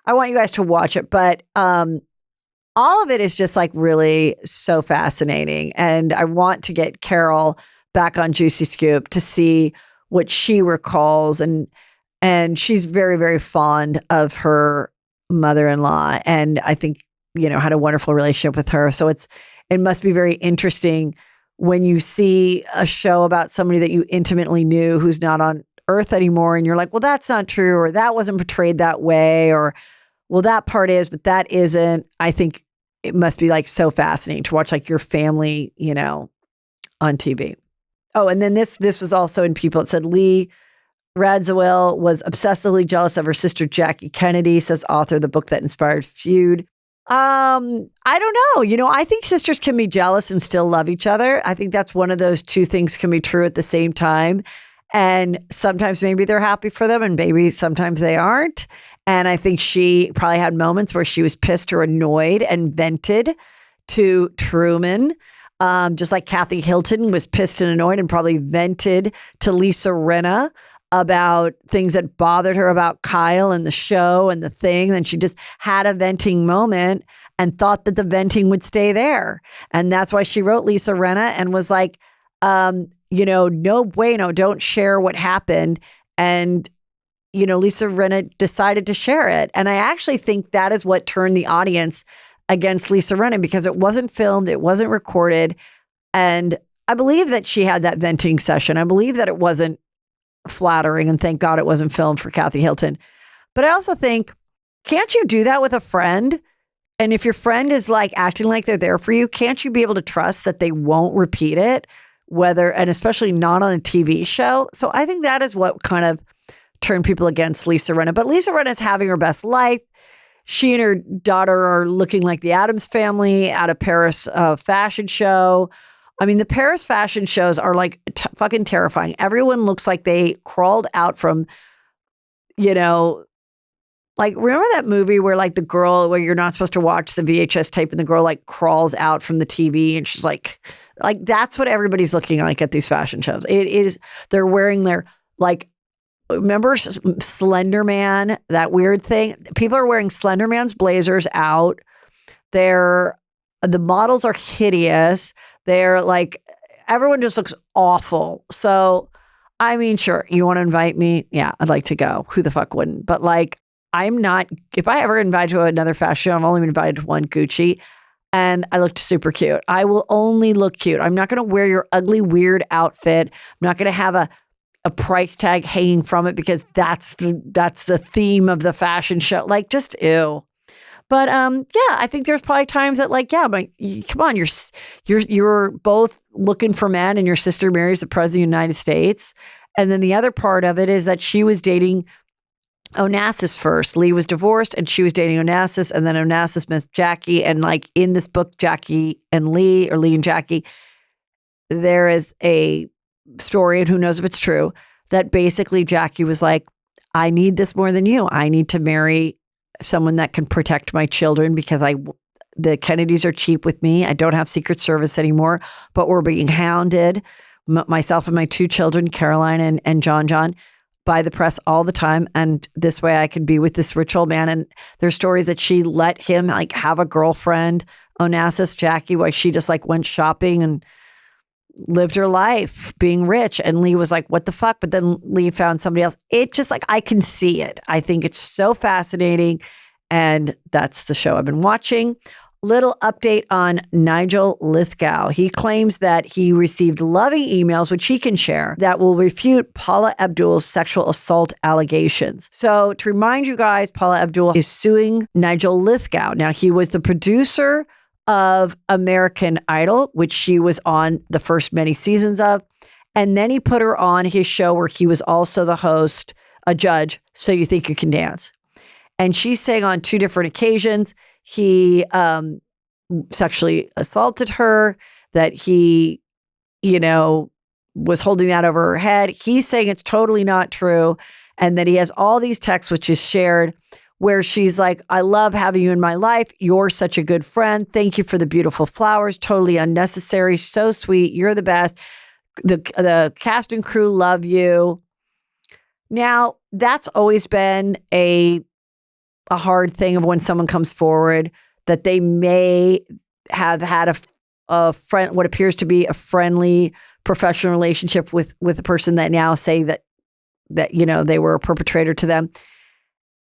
I want you guys to watch it, but all of it is just like really so fascinating. And I want to get Carol back on Juicy Scoop to see what she recalls. And she's very, very fond of her mother-in-law. And I think, had a wonderful relationship with her. So it must be very interesting when you see a show about somebody that you intimately knew who's not on earth anymore. And you're like, well, that's not true. Or that wasn't portrayed that way. Or, well, that part is, but that isn't. I think it must be like so fascinating to watch like your family, on TV. Oh, and then this was also in People. It said Lee Radziwill was obsessively jealous of her sister Jackie Kennedy, says author of the book that inspired Feud. I don't know. I think sisters can be jealous and still love each other. I think that's one of those two things can be true at the same time. And sometimes maybe they're happy for them and maybe sometimes they aren't. And I think she probably had moments where she was pissed or annoyed and vented to Truman. Just like Kathy Hilton was pissed and annoyed and probably vented to Lisa Rinna about things that bothered her about Kyle and the show and the thing. Then she just had a venting moment and thought that the venting would stay there. And that's why she wrote Lisa Rinna and was like, no bueno, don't share what happened. And, Lisa Rinna decided to share it. And I actually think that is what turned the audience against Lisa Rinna because it wasn't filmed, it wasn't recorded. And I believe that she had that venting session. I believe that it wasn't flattering, and thank God it wasn't filmed for Kathy Hilton. But I also think, can't you do that with a friend? And if your friend is like acting like they're there for you, can't you be able to trust that they won't repeat it? And especially not on a TV show. So I think that is what kind of turned people against Lisa Rinna. But Lisa Rinna is having her best life. She and her daughter are looking like the Addams Family at a Paris fashion show. I mean, the Paris fashion shows are like fucking terrifying. Everyone looks like they crawled out from, like, remember that movie where like the girl, where you're not supposed to watch the VHS tape and the girl like crawls out from the TV and she's like that's what everybody's looking like at these fashion shows. It is, they're wearing their like, remember Slender Man, that weird thing? People are wearing Slender Man's blazers out. The models are hideous. They're like, everyone just looks awful. So, I mean, sure, you want to invite me? Yeah, I'd like to go. Who the fuck wouldn't? But like, I'm not, if I ever invite you to another fashion show, I've only been invited to one, Gucci, and I looked super cute. I will only look cute. I'm not going to wear your ugly, weird outfit. I'm not going to have a price tag hanging from it because that's the theme of the fashion show. Like, just ew. But yeah, I think there's probably times that like, yeah, but come on, you're both looking for men, and your sister marries the president of the United States. And then the other part of it is that she was dating Onassis first. Lee was divorced and she was dating Onassis, and then Onassis met Jackie. And like in this book, Jackie and Lee, or Lee and Jackie, there is a story, and who knows if it's true, that basically Jackie was like, I need this more than you. I need to marry someone that can protect my children because the Kennedys are cheap with me. I don't have Secret Service anymore, but we're being hounded, myself and my two children, Caroline and John, by the press all the time. And this way I could be with this rich old man. And there's stories that she let him like have a girlfriend, Onassis, Jackie, while she just like went shopping and lived her life being rich. And Lee was like, what the fuck? But then Lee found somebody else. It just like, I can see it. I think it's so fascinating. And that's the show I've been watching. Little update on Nigel Lythgoe. He claims that he received loving emails, which he can share, that will refute Paula Abdul's sexual assault allegations. So to remind you guys, Paula Abdul is suing Nigel Lythgoe. Now, he was the producer of American Idol, which she was on the first many seasons of. And then he put her on his show where he was also the host, a judge, So You Think You Can Dance. And she's saying on two different occasions, he sexually assaulted her, that he, was holding that over her head. He's saying it's totally not true. And that he has all these texts, which is shared, where she's like, I love having you in my life. You're such a good friend. Thank you for the beautiful flowers. Totally unnecessary. So sweet. You're the best. The cast and crew love you. Now, that's always been a hard thing of when someone comes forward that they may have had a friend, what appears to be a friendly professional relationship with a person that now say that they were a perpetrator to them.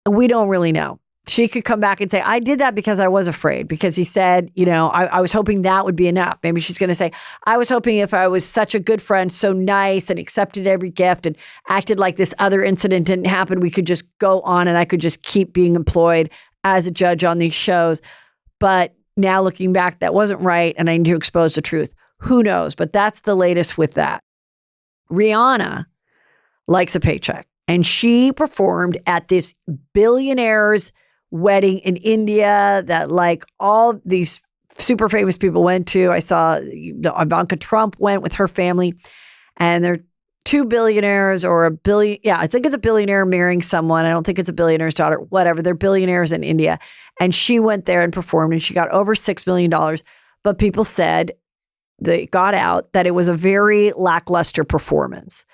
We don't really know. She could come back and say, I did that because I was afraid, because he said, I was hoping that would be enough. Maybe she's going to say, I was hoping if I was such a good friend, so nice and accepted every gift and acted like this other incident didn't happen, we could just go on and I could just keep being employed as a judge on these shows. But now looking back, that wasn't right. And I need to expose the truth. Who knows? But that's the latest with that. Rihanna likes a paycheck. And she performed at this billionaire's wedding in India that like all these super famous people went to. I saw Ivanka Trump went with her family, and they're two billionaires or a billion. Yeah, I think it's a billionaire marrying someone. I don't think it's a billionaire's daughter, whatever. They're billionaires in India. And she went there and performed, and she got over $6 million. But people said, they got out, that it was a very lackluster performance.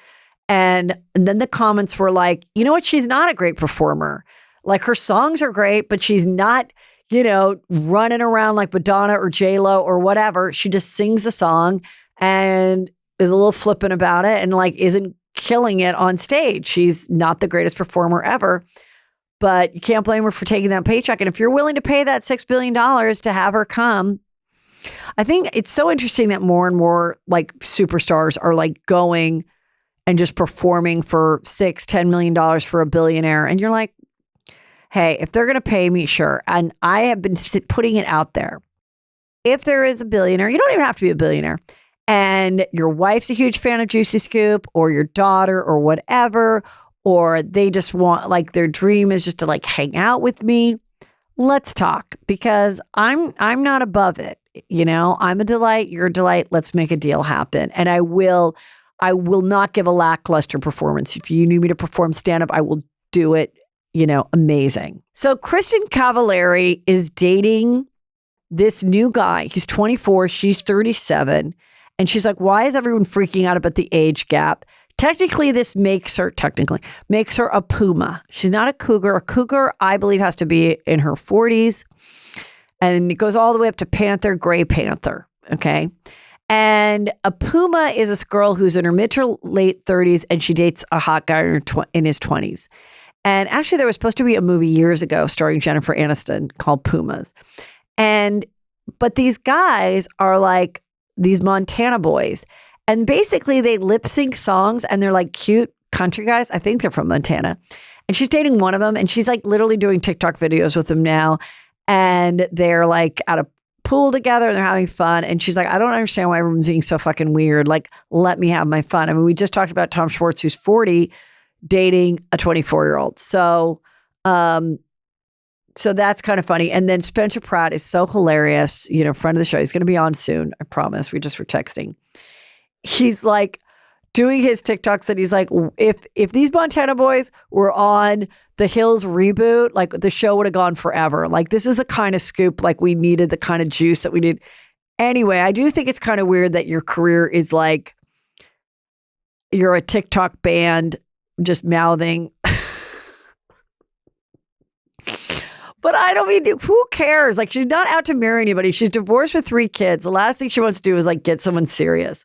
And then the comments were like, you know what? She's not a great performer. Like, her songs are great, but she's not, running around like Madonna or J-Lo or whatever. She just sings the song and is a little flippant about it and like isn't killing it on stage. She's not the greatest performer ever, but you can't blame her for taking that paycheck. And if you're willing to pay that $6 billion to have her come, I think it's so interesting that more and more like superstars are like going and just performing for $6-10 million for a billionaire. And you're like, hey, if they're going to pay me, sure. And I have been putting it out there. If there is a billionaire, you don't even have to be a billionaire, and your wife's a huge fan of Juicy Scoop, or your daughter, or whatever, or they just want, like, their dream is just to like hang out with me, let's talk, because I'm not above it. You know, I'm a delight, you're a delight. Let's make a deal happen. And I will not give a lackluster performance. If you need me to perform stand-up, I will do it, you know, amazing. So Kristin Cavallari is dating this new guy. He's 24, she's 37. And she's like, why is everyone freaking out about the age gap? Technically, this makes her a puma. She's not a cougar. A cougar, I believe, has to be in her 40s. And it goes all the way up to panther, gray panther. Okay. And a puma is this girl who's in her mid to late 30s, and she dates a hot guy in his 20s. And actually, there was supposed to be a movie years ago starring Jennifer Aniston called Pumas. But these guys are like these Montana boys. And basically they lip sync songs, and they're like cute country guys. I think they're from Montana. And she's dating one of them, and she's like literally doing TikTok videos with them now. And they're like at a pool together, and they're having fun. And she's like, I don't understand why everyone's being so fucking weird. Like, let me have my fun. I mean, we just talked about Tom Schwartz, who's 40, dating a 24-year-old. So that's kind of funny. And then Spencer Pratt is so hilarious, you know, friend of the show. He's going to be on soon. I promise. We just were texting. He's like doing his TikToks, and he's like, if these Montana boys were on the Hills reboot, like the show would have gone forever. Like, this is the kind of scoop, like we needed, the kind of juice that we need. Anyway, I do think it's kind of weird that your career is like, you're a TikTok band just mouthing. But I don't mean, who cares? Like, she's not out to marry anybody. She's divorced with 3 kids. The last thing she wants to do is like get someone serious.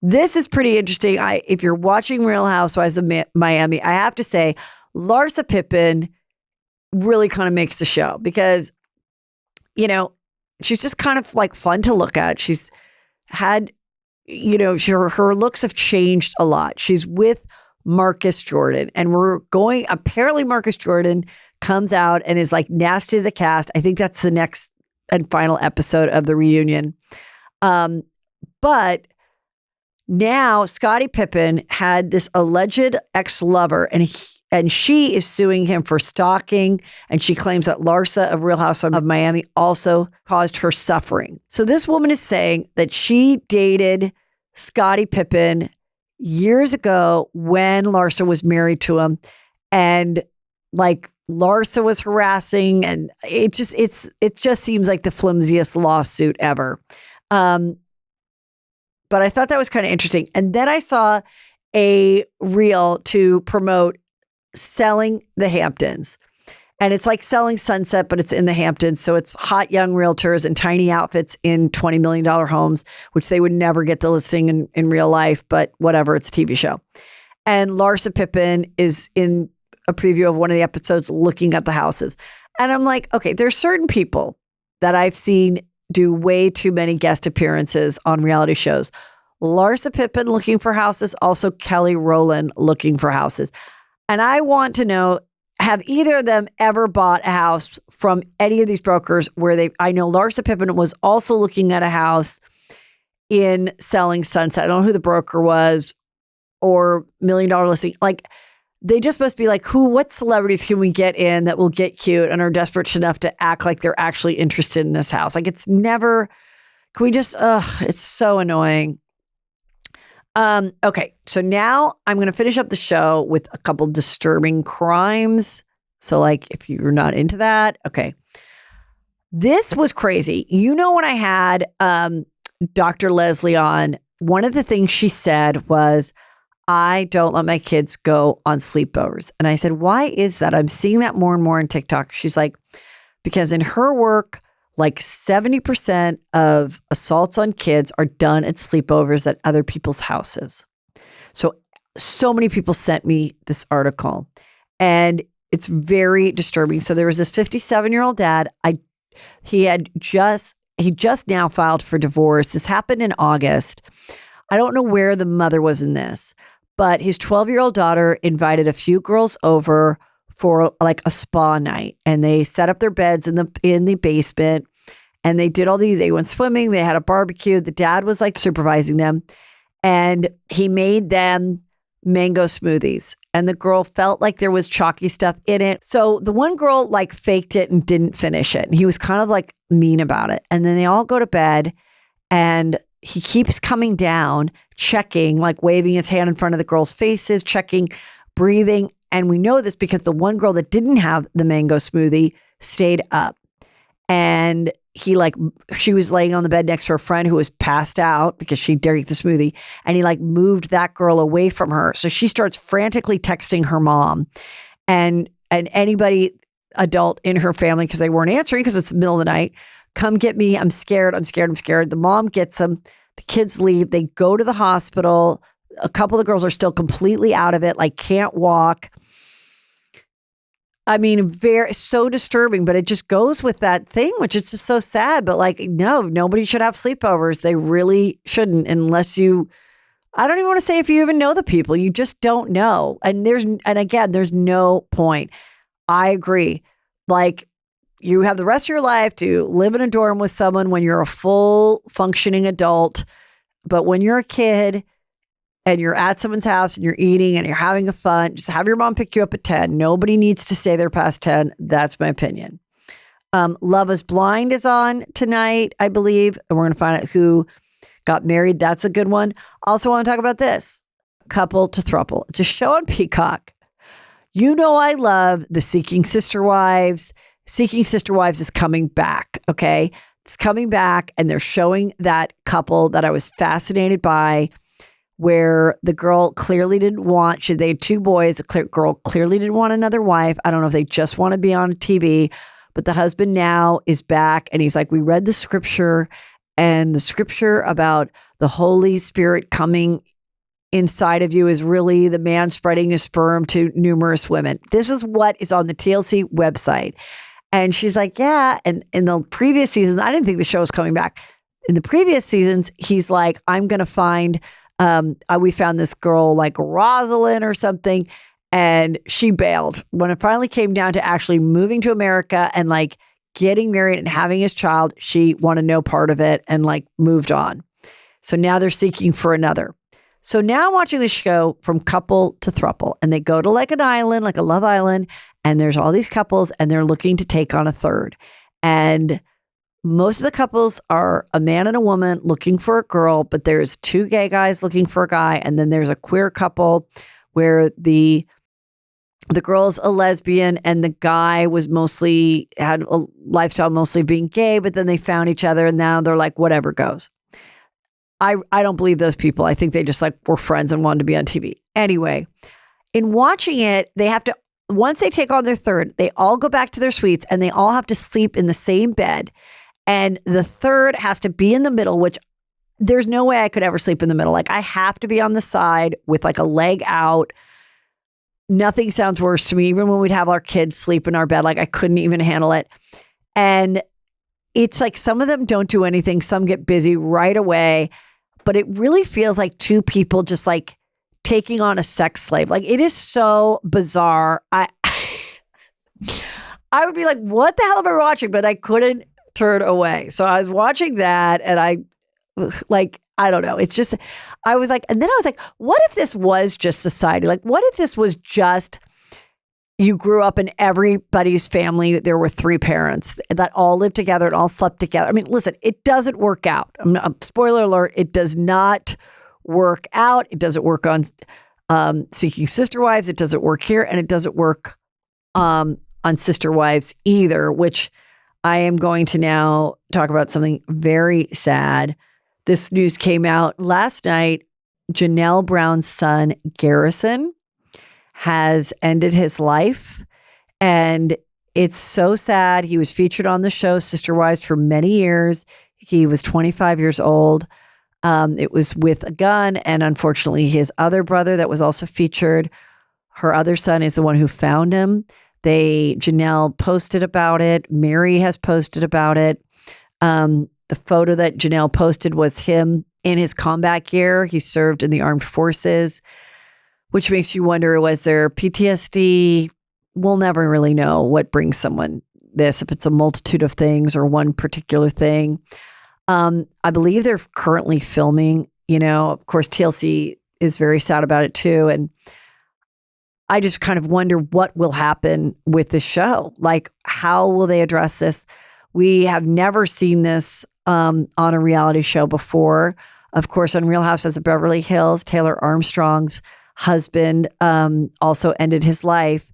This is pretty interesting. If you're watching Real Housewives of Miami, I have to say, Larsa Pippen really kind of makes the show because, you know, she's just kind of like fun to look at. She's had, you know, her looks have changed a lot. She's with Marcus Jordan, and apparently Marcus Jordan comes out and is like nasty to the cast. I think that's the next and final episode of the reunion. But now Scottie Pippen had this alleged ex-lover, and she is suing him for stalking. And she claims that Larsa of Real Housewives of Miami also caused her suffering. So this woman is saying that she dated Scottie Pippen years ago when Larsa was married to him. And like Larsa was harassing, and it just seems like the flimsiest lawsuit ever. But I thought that was kind of interesting. And then I saw a reel to promote selling the Hamptons. And it's like selling Sunset, but it's in the Hamptons. So it's hot young realtors in tiny outfits in $20 million homes, which they would never get the listing in real life, but whatever, it's a TV show. And Larsa Pippen is in a preview of one of the episodes looking at the houses. And I'm like, okay, there's certain people that I've seen do way too many guest appearances on reality shows. Larsa Pippen looking for houses, also Kelly Rowland looking for houses. And I want to know, have either of them ever bought a house from any of these brokers I know Larsa Pippen was also looking at a house in selling Sunset. I don't know who the broker was, or $1 million listing. Like, they just must be like, what celebrities can we get in that will get cute and are desperate enough to act like they're actually interested in this house? Like, it's never, can we just, it's so annoying. Okay. So now I'm going to finish up the show with a couple disturbing crimes. So like, if you're not into that, okay. This was crazy. You know, when I had, Dr. Leslie on, one of the things she said was, I don't let my kids go on sleepovers. And I said, why is that? I'm seeing that more and more on TikTok. She's like, because in her work, like 70% of assaults on kids are done at sleepovers at other people's houses. So many people sent me this article, and it's very disturbing. So there was this 57-year-old dad. He just now filed for divorce. This happened in August. I don't know where the mother was in this, but his 12-year-old daughter invited a few girls over for like a spa night, and they set up their beds in the basement, and they did all these. They went swimming. They had a barbecue. The dad was like supervising them, and he made them mango smoothies, and the girl felt like there was chalky stuff in it. So the one girl like faked it and didn't finish it. And he was kind of like mean about it. And then they all go to bed, and he keeps coming down, checking, like waving his hand in front of the girls' faces, checking, breathing. And we know this because the one girl that didn't have the mango smoothie stayed up, and she was laying on the bed next to her friend who was passed out because she drank the smoothie, and he like moved that girl away from her. So she starts frantically texting her mom and anybody adult in her family, because they weren't answering because it's the middle of the night. Come get me. I'm scared. I'm scared. I'm scared. The mom gets them. The kids leave. They go to the hospital. A couple of the girls are still completely out of it, like can't walk. I mean, so disturbing, but it just goes with that thing, which is just so sad. But like, no, nobody should have sleepovers. They really shouldn't, unless I don't even want to say if you even know the people. You just don't know. And again, there's no point. I agree. Like, you have the rest of your life to live in a dorm with someone when you're a full functioning adult. But when you're a kid and you're at someone's house and you're eating and you're having a fun, just have your mom pick you up at 10. Nobody needs to stay there past 10. That's my opinion. Love is Blind is on tonight, I believe. And we're going to find out who got married. That's a good one. Also want to talk about this. Couple to Throuple. It's a show on Peacock. You know I love the Seeking Sister Wives. Seeking Sister Wives is coming back, okay? It's coming back, and they're showing that couple that I was fascinated by, where the girl clearly didn't want, they had two boys, the girl clearly didn't want another wife. I don't know if they just want to be on TV, but the husband now is back, and he's like, we read the scripture, and the scripture about the Holy Spirit coming inside of you is really the man spreading his sperm to numerous women. This is what is on the TLC website. And she's like, yeah. And in the previous seasons, I didn't think the show was coming back. In the previous seasons, he's like, I'm going to find, we found this girl like Rosalind or something, and she bailed. When it finally came down to actually moving to America and like getting married and having his child, she wanted no part of it and like moved on. So now they're seeking for another. So now I'm watching this show from couple to throuple, and they go to like an island, like a Love Island, and there's all these couples, and they're looking to take on a third. And most of the couples are a man and a woman looking for a girl, but there's two gay guys looking for a guy, and then there's a queer couple where the girl's a lesbian and the guy had a lifestyle mostly being gay, but then they found each other, and now they're like, whatever goes. I don't believe those people. I think they just like were friends and wanted to be on TV. Anyway, in watching it, they have to, once they take on their third, they all go back to their suites and they all have to sleep in the same bed. And the third has to be in the middle, which there's no way I could ever sleep in the middle. Like, I have to be on the side with like a leg out. Nothing sounds worse to me. Even when we'd have our kids sleep in our bed, like I couldn't even handle it. And it's like some of them don't do anything. Some get busy right away. But it really feels like two people just like taking on a sex slave. Like, it is so bizarre. I would be like, what the hell am I watching? But I couldn't turn away. So I was watching that, and I don't know. It's just, I was like, and then I was like, what if this was just society? Like, what if this was just, you grew up in everybody's family, there were three parents that all lived together and all slept together. I mean, listen, it doesn't work out. Spoiler alert, it does not work out. It doesn't work on Seeking Sister Wives. It doesn't work here, and it doesn't work on Sister Wives either, which I am going to now talk about something very sad. This news came out last night. Janelle Brown's son, Garrison, has ended his life, and it's so sad. He was featured on the show Sister Wives for many years. He was 25 years old. It was with a gun, and unfortunately his other brother that was also featured, her other son, is the one who found him. Janelle posted about it. Mary has posted about it. The photo that Janelle posted was him in his combat gear. He served in the armed forces, which makes you wonder, was there PTSD we'll never really know what brings someone this, if it's a multitude of things or one particular thing. I believe they're currently filming, of course, TLC is very sad about it too. And I just kind of wonder what will happen with the show. Like, how will they address this? We have never seen this on a reality show before. Of course, on Real Housewives of Beverly Hills, Taylor Armstrong's husband also ended his life,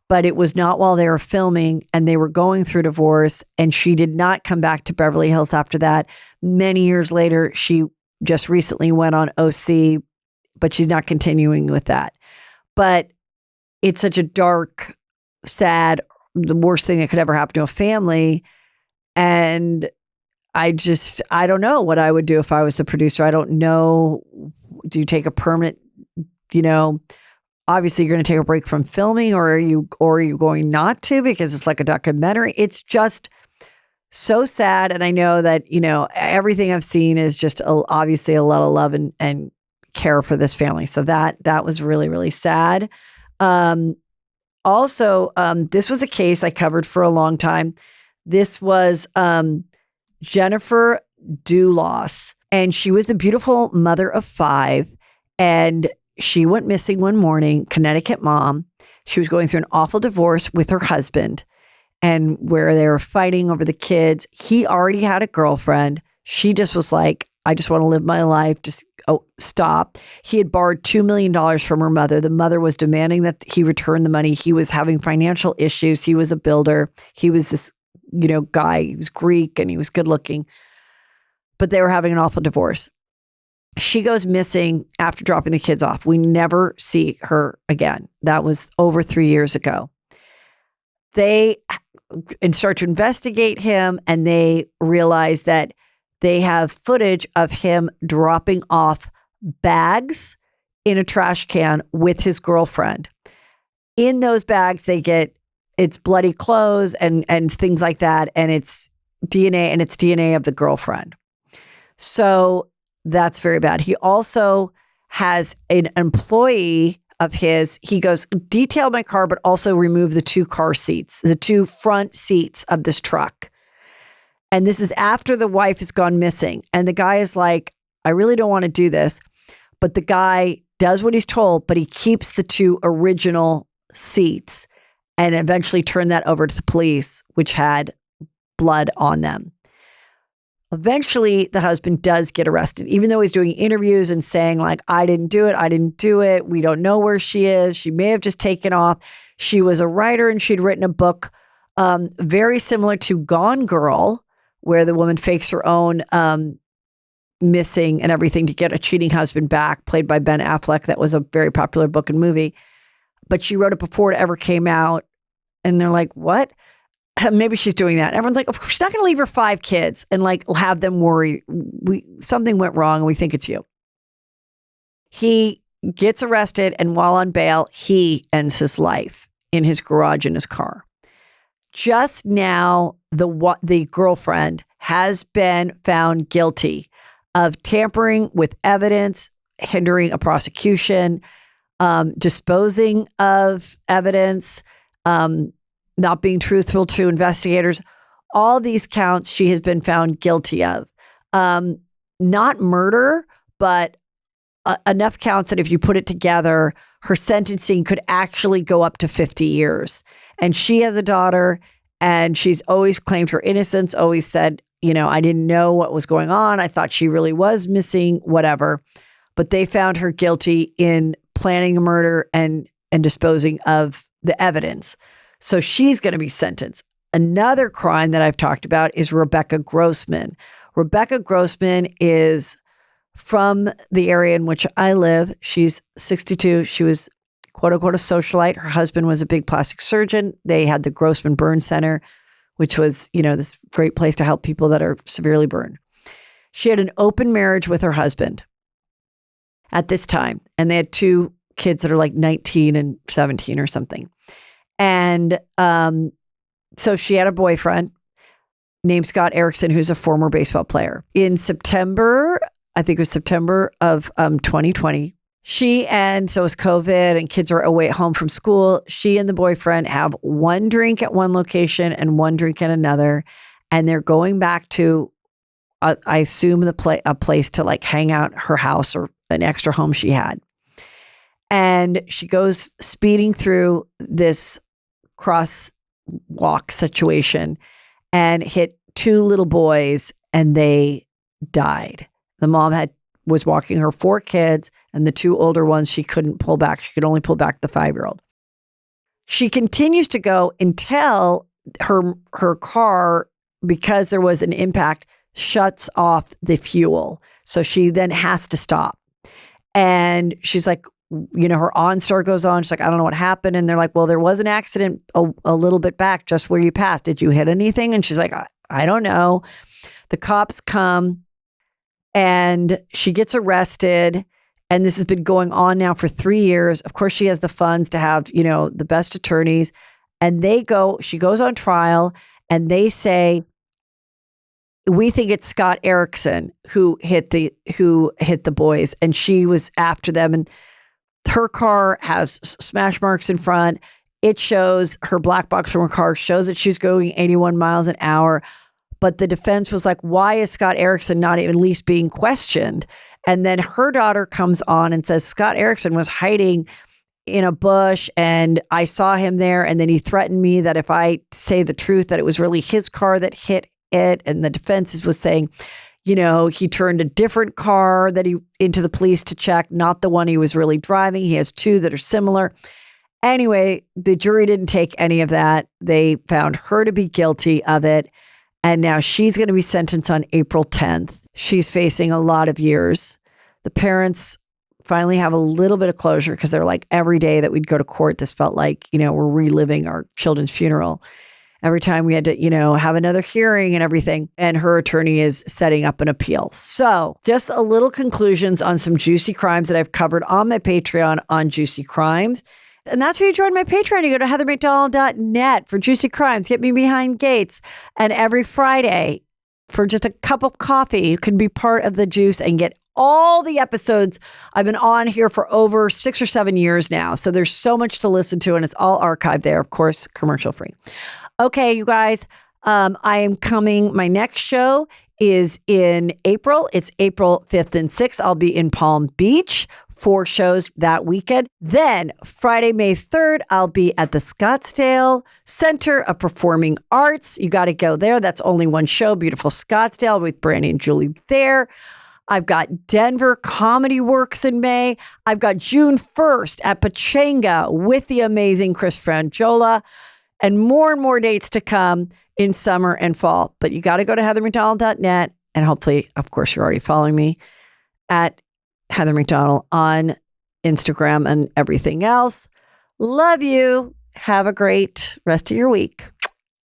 but it was not while they were filming, and they were going through divorce, and she did not come back to Beverly Hills after that. Many years later, she just recently went on OC, but she's not continuing with that. But it's such a dark, sad, the worst thing that could ever happen to a family. And I don't know what I would do if I was the producer. I don't know. Do you take a permanent, obviously you're going to take a break from filming, or are you going not to, because it's like a documentary? It's just so sad. And I know that, everything I've seen is just obviously a lot of love and care for this family. So that was really, really sad. Also, this was a case I covered for a long time. This was Jennifer Dulos, and she was a beautiful mother of 5, and she went missing one morning, Connecticut mom. She was going through an awful divorce with her husband, and where they were fighting over the kids. He already had a girlfriend. She just was like, I just want to live my life. Stop. He had borrowed $2 million from her mother. The mother was demanding that he return the money. He was having financial issues. He was a builder. He was this, guy. He was Greek and he was good looking, but they were having an awful divorce. She goes missing after dropping the kids off. We never see her again. That was over 3 years ago. They start to investigate him, and they realize that they have footage of him dropping off bags in a trash can with his girlfriend. In those bags, it's bloody clothes and things like that. And it's DNA of the girlfriend. So that's very bad. He also has an employee of his. He goes, detail my car, but also remove the 2 car seats, the 2 front seats of this truck. And this is after the wife has gone missing. And the guy is like, I really don't want to do this. But the guy does what he's told, but he keeps the 2 original seats and eventually turned that over to the police, which had blood on them. Eventually, the husband does get arrested, even though he's doing interviews and saying like, I didn't do it. We don't know where she is. She may have just taken off. She was a writer, and she'd written a book very similar to Gone Girl, where the woman fakes her own missing and everything to get a cheating husband back, played by Ben Affleck. That was a very popular book and movie. But she wrote it before it ever came out. And they're like, what? Maybe she's doing that. Everyone's like, of course, she's not going to leave her 5 kids and like have them worry. Something went wrong and we think it's you. He gets arrested, and while on bail, he ends his life in his garage in his car. Just now, the girlfriend has been found guilty of tampering with evidence, hindering a prosecution, disposing of evidence, not being truthful to investigators. All these counts she has been found guilty of. Not murder, but enough counts that if you put it together, her sentencing could actually go up to 50 years. And she has a daughter, and she's always claimed her innocence, always said, I didn't know what was going on. I thought she really was missing, whatever. But they found her guilty in planning a murder and disposing of the evidence. So she's going to be sentenced. Another crime that I've talked about is Rebecca Grossman. Rebecca Grossman is from the area in which I live. She's 62. She was quote unquote a socialite. Her husband was a big plastic surgeon. They had the Grossman Burn Center, which was, this great place to help people that are severely burned. She had an open marriage with her husband at this time. And they had 2 kids that are like 19 and 17 or something. And so she had a boyfriend named Scott Erickson, who's a former baseball player. In September, I think it was September of 2020, So it's COVID and kids are away at home from school. She and the boyfriend have one drink at one location and one drink at another. And they're going back to, I assume, a place to like hang out, her house or an extra home she had. And she goes speeding through this crosswalk situation and hit two little boys, and they died. The mom was walking her 4 kids, and the 2 older ones she couldn't pull back. She could only pull back the 5-year-old. She continues to go until her car, because there was an impact, shuts off the fuel. So she then has to stop. And she's like, her OnStar goes on. She's like, I don't know what happened. And they're like, well, there was an accident a little bit back just where you passed. Did you hit anything? And she's like, I don't know. The cops come and she gets arrested. And this has been going on now for 3 years. Of course, she has the funds to have, the best attorneys. And she goes on trial and they say, we think it's Scott Erickson who hit the boys, and she was after them, and her car has smash marks in front. It shows her black box from her car shows that she's going 81 miles an hour. But the defense was like, why is Scott Erickson not at least being questioned? And then her daughter comes on and says, Scott Erickson was hiding in a bush and I saw him there. And then he threatened me that if I say the truth, that it was really his car that hit it. And the defense was saying, he turned a different car into the police to check, not the one he was really driving. He has 2 that are similar. Anyway, the jury didn't take any of that. They found her to be guilty of it. And now she's going to be sentenced on April 10th. She's facing a lot of years. The parents finally have a little bit of closure because they're like, every day that we'd go to court, this felt like, we're reliving our children's funeral. Every time we had to, have another hearing and everything. And her attorney is setting up an appeal. So just a little conclusions on some juicy crimes that I've covered on my Patreon on Juicy Crimes. And that's where you join my Patreon. You go to heathermcdonald.net for Juicy Crimes. Get me behind gates. And every Friday, for just a cup of coffee, you can be part of the juice and get all the episodes. I've been on here for over 6 or 7 years now. So there's so much to listen to, and it's all archived there, of course, commercial free. Okay, you guys, I am coming. My next show is in April. It's April 5th and 6th. I'll be in Palm Beach, 4 shows that weekend. Then Friday, May 3rd, I'll be at the Scottsdale Center of Performing Arts. You got to go there. That's only one show, beautiful Scottsdale, with Brandy and Julie there. I've got Denver Comedy Works in May. I've got June 1st at Pachanga with the amazing Chris Frangiola, and more dates to come in summer and fall. But you got to go to heathermcdonald.net, and hopefully, of course, you're already following me at Heather McDonald on Instagram and everything else. Love you. Have a great rest of your week.